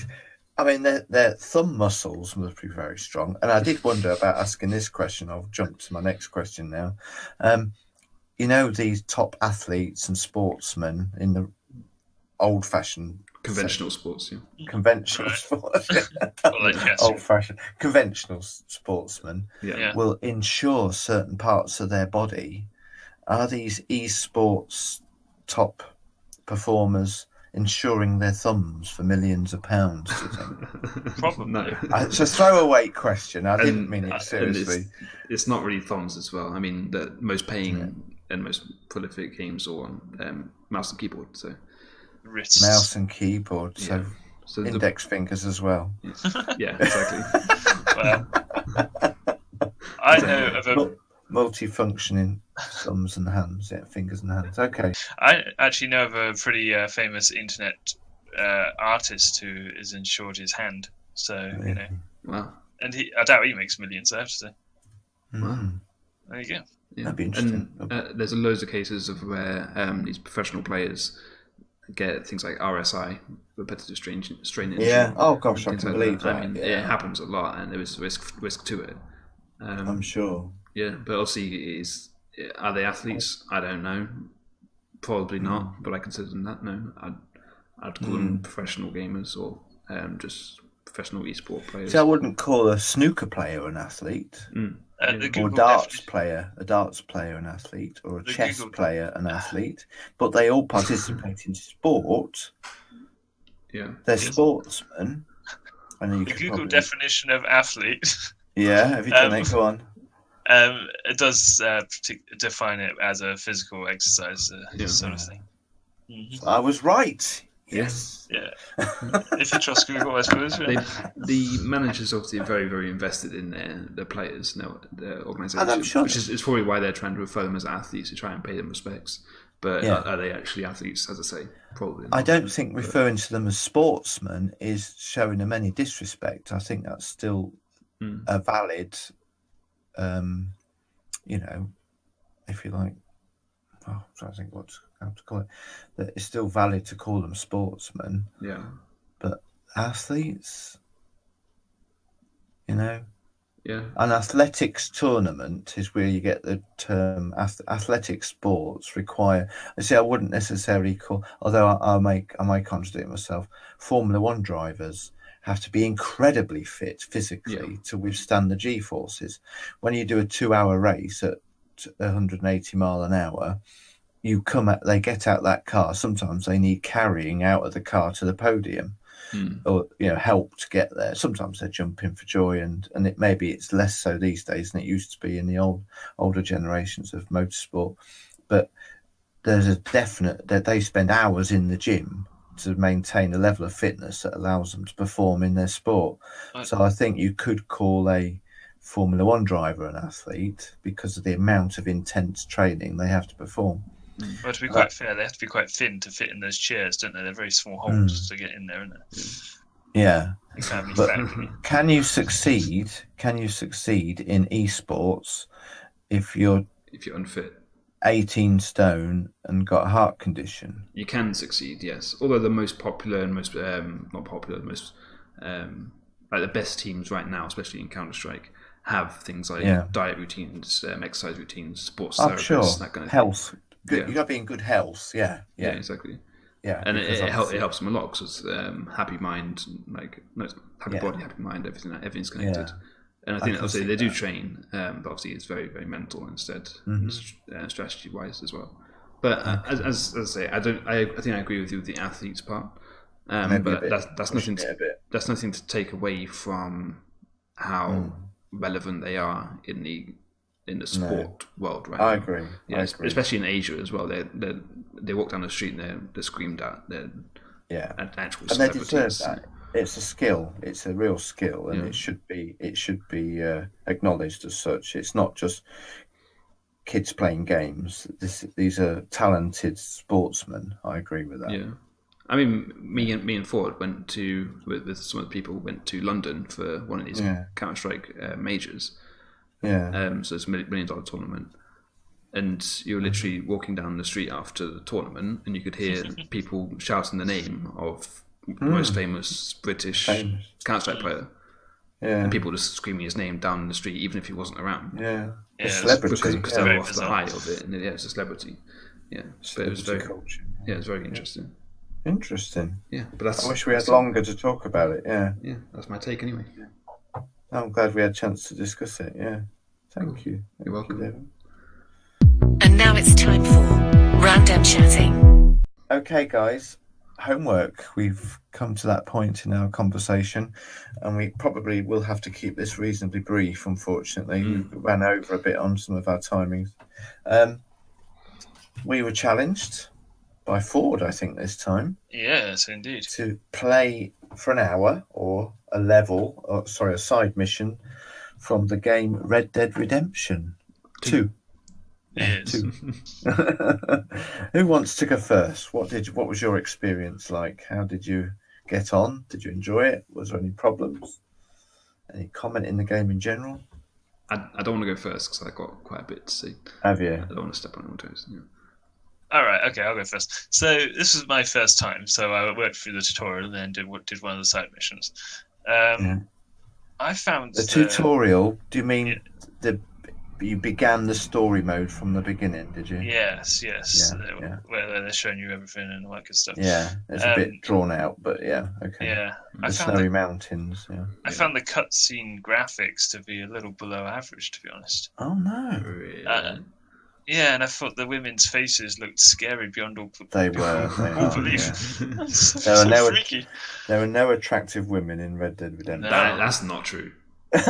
I mean, their thumb muscles must be very strong. And I did wonder about asking this question. I'll jump to my next question now. These top athletes and sportsmen in the old-fashioned conventional sports, sports, old-fashioned conventional sportsmen will insure certain parts of their body. Are these esports top performers insuring their thumbs for millions of pounds, do you think? Probably. No. It's a throwaway question. I didn't mean it seriously. It's not really thumbs as well. I mean, the most paying and most prolific games are on mouse and keyboard, so wrists. Mouse and keyboard, so index fingers as well. Yeah, exactly. Well, I know of a multifunctioning thumbs and hands, fingers and hands. Okay. I actually know of a pretty famous internet artist who has insured his hand. So wow. And I doubt he makes millions. I have to say. Wow. There you go. Yeah. That'd be interesting. And there's loads of cases of where these professional players get things like RSI, repetitive strain injury. Yeah. Oh gosh, I can believe that. I mean, it happens a lot, and there is risk to it. I'm sure. Yeah, but obviously, are they athletes? I don't know. Probably not, but I consider them that. No, I'd call them professional gamers or just professional esport players. So I wouldn't call a snooker player an athlete, or a darts player an athlete, or a chess player an athlete. But they all participate in sport. Yeah, they're sportsmen. I know the Google definition of athlete. Yeah, have you done it? Go on. It does define it as a physical exercise sort of thing. Mm-hmm. I was right. Yes. Yeah. If you trust Google, I suppose. The managers obviously are very, very invested in their players, their organisation, sure which is probably why they're trying to refer them as athletes to try and pay them respects. But are they actually athletes, as I say? Probably not. I don't think referring to them as sportsmen is showing them any disrespect. I think that's still a valid, if you like, I'm trying to think how to call it, that it's still valid to call them sportsmen. Yeah. But athletes, Yeah. An athletics tournament is where you get the term athletic sports require. I wouldn't necessarily call, although I might contradict myself. Formula One drivers have to be incredibly fit physically to withstand the G-forces. When you do a 2-hour race at 180 mile an hour, they get out that car. Sometimes they need carrying out of the car to the podium. Or help to get there. Sometimes they're jumping for joy, and it's less so these days than it used to be in the older generations of motorsport. But there's a definite that they spend hours in the gym to maintain a level of fitness that allows them to perform in their sport. So I think you could call a Formula One driver an athlete because of the amount of intense training they have to perform. Well, to be quite fair, they have to be quite thin to fit in those chairs, don't they? They're very small holes to get in there, isn't it? Yeah. But can you succeed in esports if you're unfit, 18 stone and got a heart condition? You can succeed, yes. Although the most popular and most not popular, most like the best teams right now, especially in Counter-Strike, have things like diet routines, exercise routines, sports therapists, that kind of health. thing. Good. You got to be in good health. Yeah, exactly. Yeah, and it helps them a lot because happy mind, happy body, happy mind, everything's connected. Yeah. And I think obviously they do train, but obviously it's very, very mental instead, strategy wise as well. But as I say, I think I agree with you with the athletes part. But that's nothing. That's nothing to take away from how relevant they are in the sport world, right? I agree. Yeah, especially in Asia as well. They walk down the street and they're screamed at. They're actual celebrities. And they deserve that. It's a skill. It's a real skill, and it should be acknowledged as such. It's not just kids playing games. These are talented sportsmen. I agree with that. Yeah. I mean, me and Ford went with some of the people went to London for one of these Counter-Strike majors. Yeah. So it's a $1 million tournament, and you were literally walking down the street after the tournament, and you could hear people shouting the name of the most famous British Counter-Strike player. Yeah. And people just screaming his name down the street, even if he wasn't around. Yeah. A celebrity. Because they were off the high of it, and it's a celebrity. Yeah. But it was very culture. Yeah, it was very interesting. Interesting. Yeah, but I wish we had longer to talk about it. Yeah. Yeah, that's my take anyway. I'm glad we had a chance to discuss it. Yeah. Thank you. You're welcome. Devon. And now it's time for Random Chatting. Okay, guys. Homework. We've come to that point in our conversation, and we probably will have to keep this reasonably brief, unfortunately. We ran over a bit on some of our timings. We were challenged by Ford, I think, this time. Yes, indeed. To play for an hour or a side mission from the game Red Dead Redemption 2. Yes. 2. Who wants to go first? What was your experience like? How did you get on? Did you enjoy it? Was there any problems? Any comment in the game in general? I don't want to go first because I got quite a bit to see. Have you? I don't want to step on your toes. Yeah. All right, okay, I'll go first. So this was my first time, so I worked through the tutorial and then did one of the side missions. I found the tutorial. Do you mean the you began the story mode from the beginning, did you? Yes. Yeah. Where they're showing you everything and all that good stuff. Yeah, it's a bit drawn out, but yeah, okay. Yeah, the snowy mountains. Yeah, I found the cutscene graphics to be a little below average, to be honest. Oh no! Really? Yeah, and I thought the women's faces looked scary beyond all. They were. belief. Yeah. so freaky. There were no attractive women in Red Dead Redemption. No. That's not true. You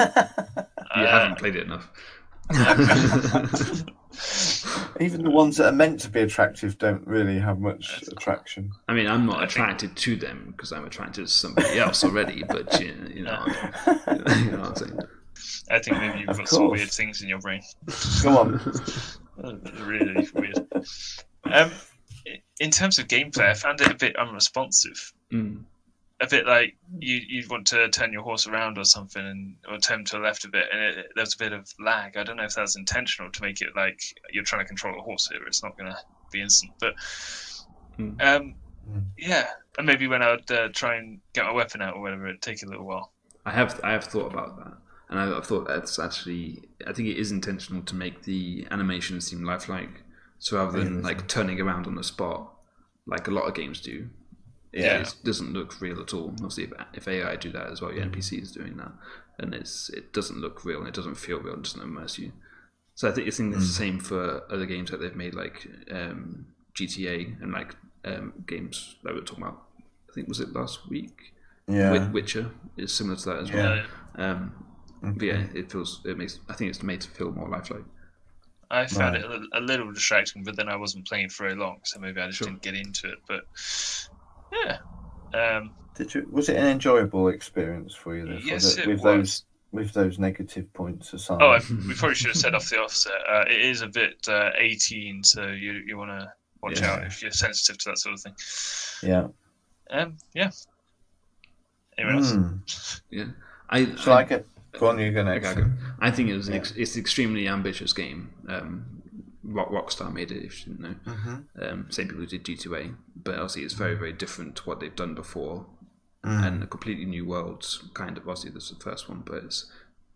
haven't played it enough. Even the ones that are meant to be attractive don't really have much attraction. I mean, I'm not attracted to them because I'm attracted to somebody else already. But you know what I'm saying. I think maybe you've got some weird things in your brain. Go on. Really weird. In terms of gameplay, I found it a bit unresponsive. A bit like you'd want to turn your horse around or something, or turn to the left a bit, and there's a bit of lag. I don't know if that's intentional to make it like you're trying to control a horse here. It's not going to be instant, but yeah. And maybe when I would try and get my weapon out or whatever, it'd take a little while. I have thought about that, and I've thought that's actually, I think it is intentional to make the animation seem lifelike, so rather than like turning around on the spot, like a lot of games do. It doesn't look real at all. Obviously, if AI do that as well, your NPC is doing that, and it doesn't look real and it doesn't feel real, it doesn't immerse you. So I think it's the same for other games that they've made, like GTA and like games that we were talking about. I think was it last week? Yeah, Witcher is similar to that as well. But yeah, I think it's made to feel more lifelike. I found it a little distracting, but then I wasn't playing for very long, so maybe I just didn't get into it. But yeah, was it an enjoyable experience for you? Yes, it was. With those negative points aside. We probably should have said off the offset. It is a bit 18, so you want to watch out if you're sensitive to that sort of thing. Yeah. Yeah. Anyone else? Yeah. Go on, you go next. Okay, I think it's an extremely ambitious game. Rockstar made it, if you didn't know. Same people who did G2A, but obviously it's very, very different to what they've done before, and a completely new world. Kind of, obviously this is the first one, but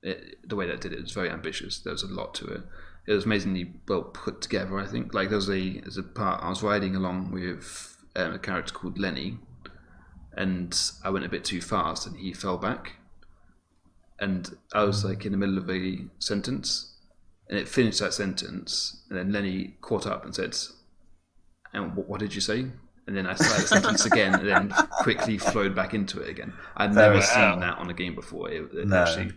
the way that did it was very ambitious. There was a lot to it. It was amazingly well put together. I think like there's a part I was riding along with a character called Lenny, and I went a bit too fast, and he fell back. And I was like in the middle of a sentence, and it finished that sentence, and then Lenny caught up and said, "And what did you say?" And then I started the sentence again, and then quickly flowed back into it again. I'd never seen that on a game before. It actually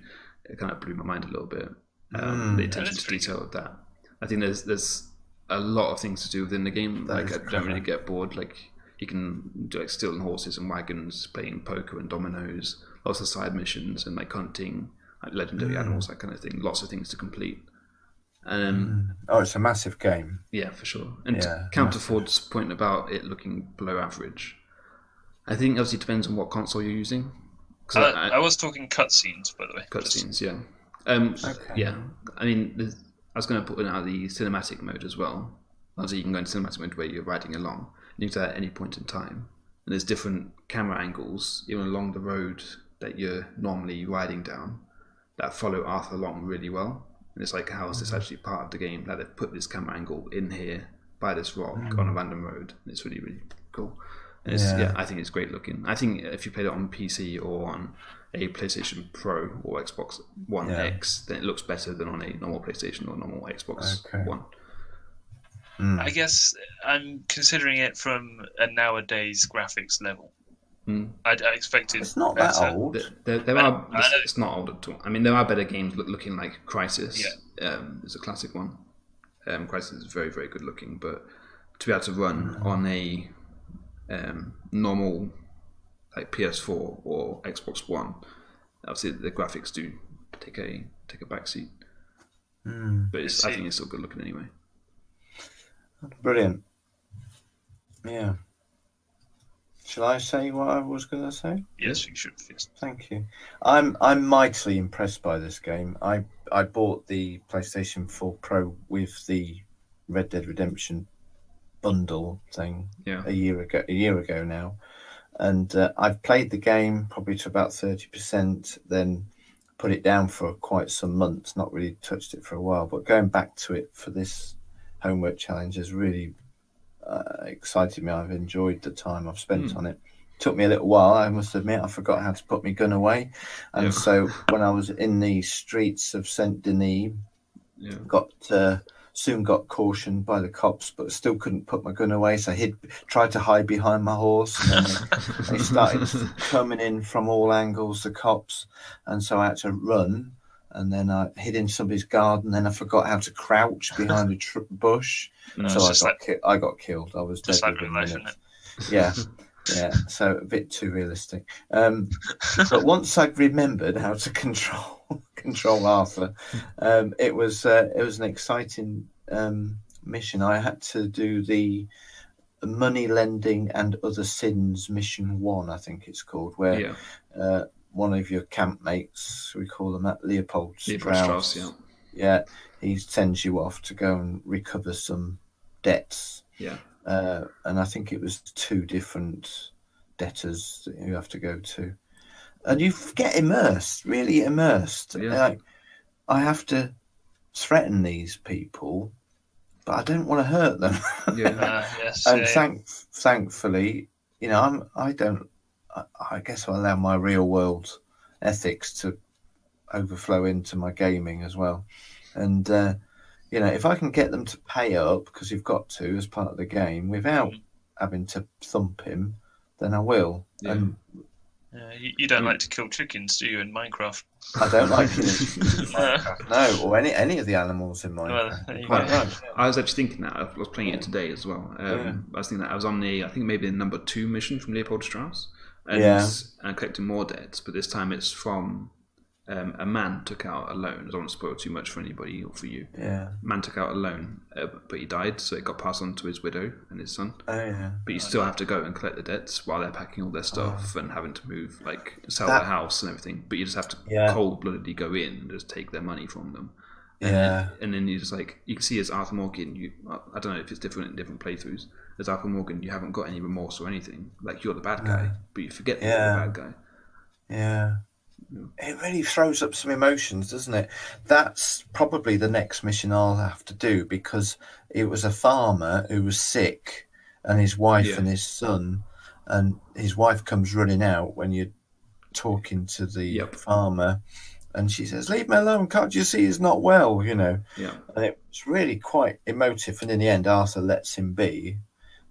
kind of blew my mind a little bit. The attention to detail of that. I think there's a lot of things to do within the game. Like I don't really get bored. Like you can do like stealing horses and wagons, playing poker and dominoes. Lots of side missions and like hunting, like legendary animals, that kind of thing. Lots of things to complete. It's a massive game. Yeah, for sure. And to counter Ford's point about it looking below average, I think obviously it depends on what console you're using. I was talking cutscenes, by the way. Cutscenes, yeah. Yeah. I mean, I was going to put in out the cinematic mode as well. Obviously, you can go into cinematic mode where you're riding along. You can do that at any point in time. And there's different camera angles, even along the road that you're normally riding down, that follow Arthur along really well. And it's like, how is this actually part of the game? That they've put this camera angle in here by this rock on a random road. And it's really, really cool. And I think it's great looking. I think if you played it on PC or on a PlayStation Pro or Xbox One X, then it looks better than on a normal PlayStation or normal Xbox One. I guess I'm considering it from a nowadays graphics level. I expected it's not better. that old. It's not old at all. I mean, there are better games looking like Crysis. It's a classic one. Crysis is very, very good looking, but to be able to run on a normal like PS4 or Xbox One, obviously the graphics do take a backseat. But I think it's still good looking anyway. Brilliant. Yeah. Shall I say what I was going to say? Yes, you should. Yes. Thank you. I'm mightily impressed by this game. I bought the PlayStation 4 Pro with the Red Dead Redemption bundle thing a year ago now, and I've played the game probably to about 30%. Then put it down for quite some months, not really touched it for a while. But going back to it for this homework challenge has really excited me. I've enjoyed the time I've spent on it. Took me a little while, I must admit. I forgot how to put my gun away, and so when I was in the streets of Saint Denis, soon got cautioned by the cops, but still couldn't put my gun away. So I tried to hide behind my horse, and then they started coming in from all angles, the cops, and so I had to run. And then I hid in somebody's garden. Then I forgot how to crouch behind a bush, so I got killed. I was dead within minutes. Yeah. Yeah, so a bit too realistic. But once I'd remembered how to control Arthur, it was an exciting mission. I had to do the money lending and other sins mission 1, I think it's called, where one of your campmates, we call them that, Leopold Strauss, he sends you off to go and recover some debts. Yeah. And I think it was 2 different debtors that you have to go to. And you get really immersed. Yeah. Like, I have to threaten these people, but I don't want to hurt them. Thankfully, I guess I allow my real world ethics to overflow into my gaming as well. And, if I can get them to pay up, because you've got to as part of the game, without having to thump him, then I will. Yeah. And you don't like to kill chickens, do you, in Minecraft? I don't like killing chickens in Minecraft, no, or any of the animals in Minecraft. Right. I was actually thinking that. I was playing it today as well. I was thinking that I was on I think maybe the number 2 mission from Leopold Strauss, and collecting more debts, but this time it's from... a man took out a loan. I don't want to spoil too much for anybody or for you. Yeah. Man took out a loan, but he died, so it got passed on to his widow and his son. Oh yeah. But you still have to go and collect the debts while they're packing all their stuff and having to move, sell their house and everything. But you just have to cold-bloodedly go in and just take their money from them. And then you just you can see as Arthur Morgan. I don't know if it's different in different playthroughs. As Arthur Morgan, you haven't got any remorse or anything. Like, you're the bad guy, but you forget that you're the bad guy. Yeah. It really throws up some emotions, doesn't it? That's probably the next mission I'll have to do, because it was a farmer who was sick, and his wife and his son, and his wife comes running out when you're talking to the farmer, and she says, "Leave me alone, can't you see he's not well?" And it's really quite emotive, and in the end Arthur lets him be.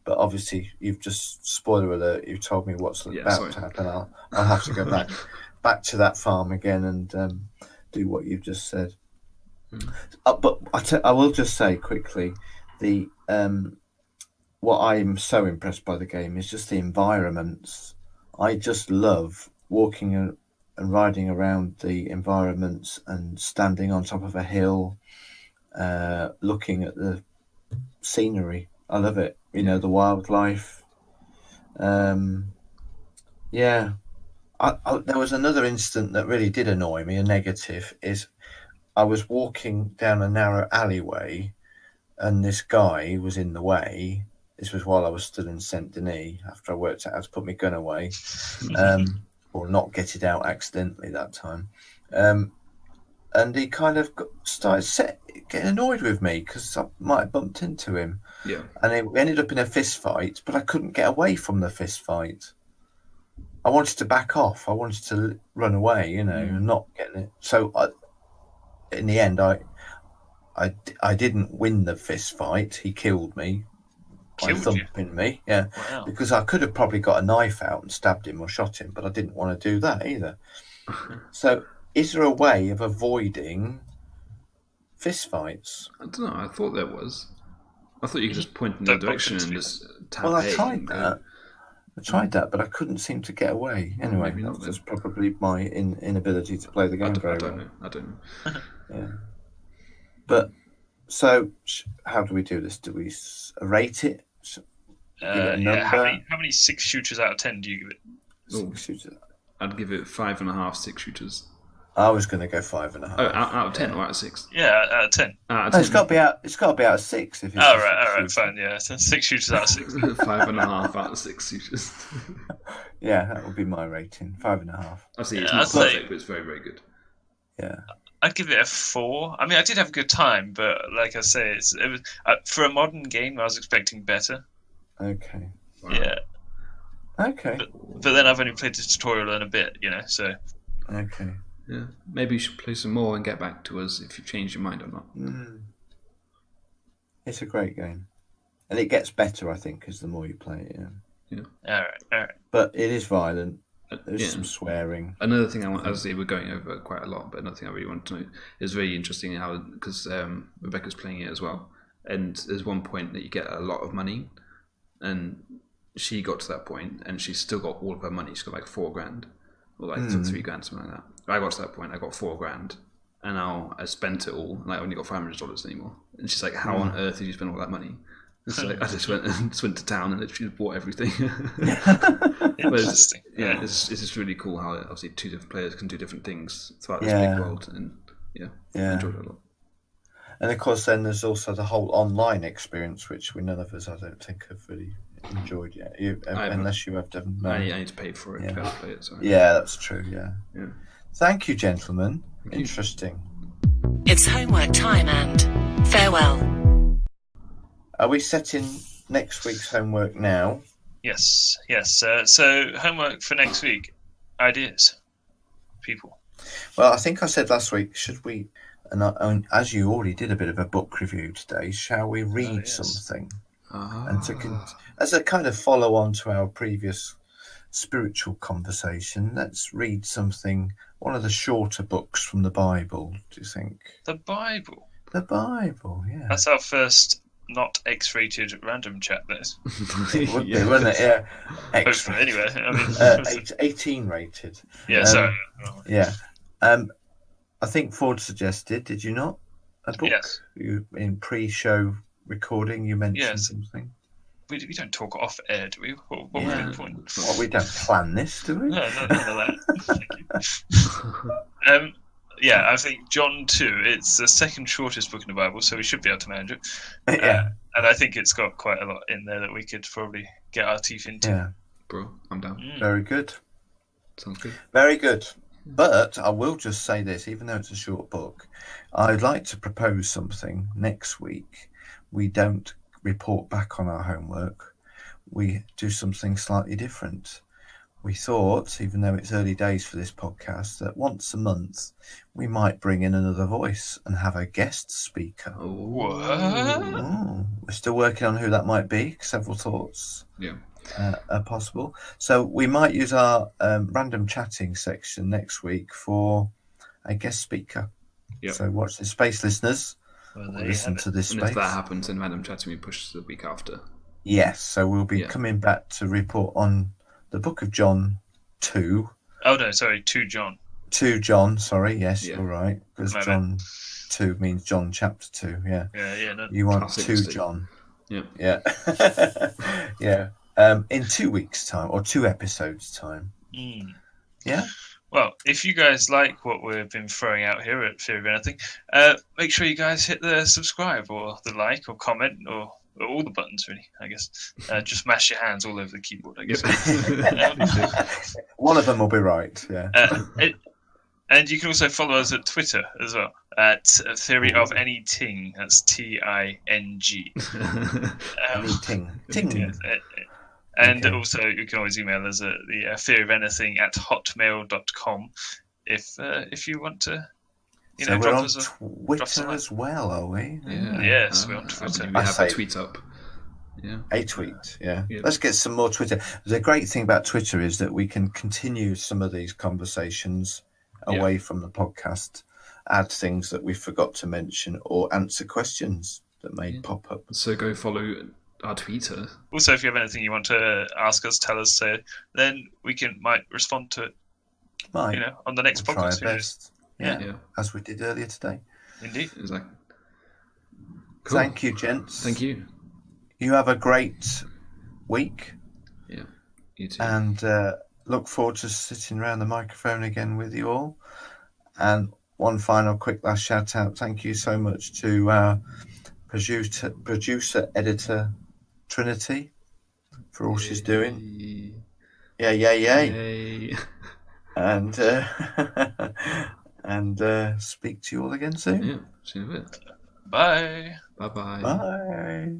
But obviously you've just, spoiler alert, you've told me what's about to happen. I'll have to go back to that farm again and do what you've just said. But I will just say quickly, what I'm so impressed by the game is just the environments. I just love walking and riding around the environments and standing on top of a hill, looking at the scenery. I love it. The wildlife. There was another incident that really did annoy me, a negative, is I was walking down a narrow alleyway and this guy was in the way. This was while I was still in Saint Denis, after I worked out how to put my gun away, or not get it out accidentally that time. And he kind of started getting annoyed with me because I might have bumped into him. Yeah. And we ended up in a fist fight, but I couldn't get away from the fist fight. I wanted to back off. I wanted to run away, and not getting it. So in the end, I didn't win the fist fight. He killed me by thumping me. Yeah, wow. Because I could have probably got a knife out and stabbed him or shot him, but I didn't want to do that either. So, is there a way of avoiding fist fights? I don't know. I thought there was. I thought you could just point in the direction and just tap. Well, I tried that. I tried that, but I couldn't seem to get away. Anyway, that's just probably my inability to play the game very well. I don't know. Yeah. But, so, how do we do this? Do we rate it? Give it a number? How many 6 shooters out of 10 do you give it? 6 shooters. I'd give it 5.5 6 shooters. I was going to go 5.5. Oh, out of 10 or out of 6? Yeah, out of 10. It's got to be out. It's got to be out of 6. If all right, fine. Yeah, so 6 shooters out of 6. 5.5 out of 6 shooters. Yeah, that would be my rating. 5.5. I see. It's not perfect, but it's very, very good. Yeah. I'd give it a 4. I mean, I did have a good time, but like I say, it was for a modern game. I was expecting better. Okay. Wow. Yeah. Okay. But then I've only played the tutorial in a bit, so. Okay. Yeah. Maybe you should play some more and get back to us if you change your mind or not. It's a great game, and it gets better, I think, as the more you play it. Yeah. All right. But it is violent. There's Yeah. some swearing. Another thing obviously we're going over quite a lot, but another thing I really want to know is very interesting how, because Rebecca's playing it as well, and there's one point that you get a lot of money, and she got to that point and she's still got all of her money. She's got like $4,000 or like $3,000, something like that. I got to that point, I got $4,000, and now I spent it all, and I only got $500 anymore. And she's like, "How on earth did you spend all that money?" It's like I just went to town and literally bought everything. Interesting. Yeah, it's just really cool how obviously two different players can do different things throughout this big world, and I enjoyed it a lot. And of course, then there's also the whole online experience, which none of us, I don't think, have really enjoyed yet. Unless you have Devon. I need to pay for it to be able to play it. So. Yeah, that's true. Yeah. Yeah. Thank you, gentlemen. Interesting. It's homework time and farewell. Are we setting next week's homework now? Yes. So homework for next week. Ideas, people. Well, I think I said last week, should we, and as you already did a bit of a book review today, shall we read something? And as a kind of follow on to our previous spiritual conversation, let's read something, one of the shorter books from the Bible, do you think? The Bible? The Bible, yeah. That's our first not X-rated random chat, this. It would be, wouldn't it? Yeah. Hopefully, anyway. I mean, 18 rated. Yeah, sorry. Yeah. I think Ford suggested, did you not? A book? Yes. In pre-show recording, you mentioned something. We don't talk off air, do we? What would be the point? Well, we don't plan this, do we? No, none of that. Thank you. Yeah, I think John 2, it's the second shortest book in the Bible, so we should be able to manage it. And I think it's got quite a lot in there that we could probably get our teeth into. Yeah. Bro, I'm down. Very good. Sounds good. Very good. But I will just say this, even though it's a short book, I'd like to propose something next week. We don't report back on our homework. We do something slightly different. We thought, even though it's early days for this podcast, that once a month we might bring in another voice and have a guest speaker. What? We're still working on who that might be. Several thoughts are possible. So we might use our random chatting section next week for a guest speaker. Yep. So watch this space, listeners. Well, listen to this space. And if that happens, then random chatting we push to the week after. Yes, so we'll be coming back to report on the book of John 2. Oh, no, sorry, 2 John. 2 John, sorry, yes, you're right. Because John 2 means John chapter 2, yeah. Yeah, no. You want 2 John. Yeah. Yeah. In 2 weeks' time, or 2 episodes' time. Yeah? Well, if you guys like what we've been throwing out here at Fear of Anything, make sure you guys hit the subscribe or the like or comment or all the buttons, really, I guess. Just mash your hands all over the keyboard, I guess. One of them will be right, yeah. And you can also follow us at Twitter as well, at Theory of Anything. That's Ting. Ting. And also, you can always email us at the fearofanything@hotmail.com if you want to. So we're on Twitter as well, are we? Yeah. Yes, we're on Twitter. We have a tweet up. Yeah. A tweet, yeah. Let's get some more Twitter. The great thing about Twitter is that we can continue some of these conversations away from the podcast, add things that we forgot to mention, or answer questions that may pop up. So go follow our Twitter. Also, if you have anything you want to ask us, tell us, then we might respond to it. On the next podcast. Try our best. Yeah, as we did earlier today. Indeed. Exactly. Cool. Thank you, gents. Thank you. You have a great week. Yeah, you too. And look forward to sitting around the microphone again with you all. And one final quick last shout out. Thank you so much to our producer, editor, Trinity, for all she's doing. Yay. And and speak to you all again soon. Yeah, see you in a bit. Bye. Bye-bye. Bye.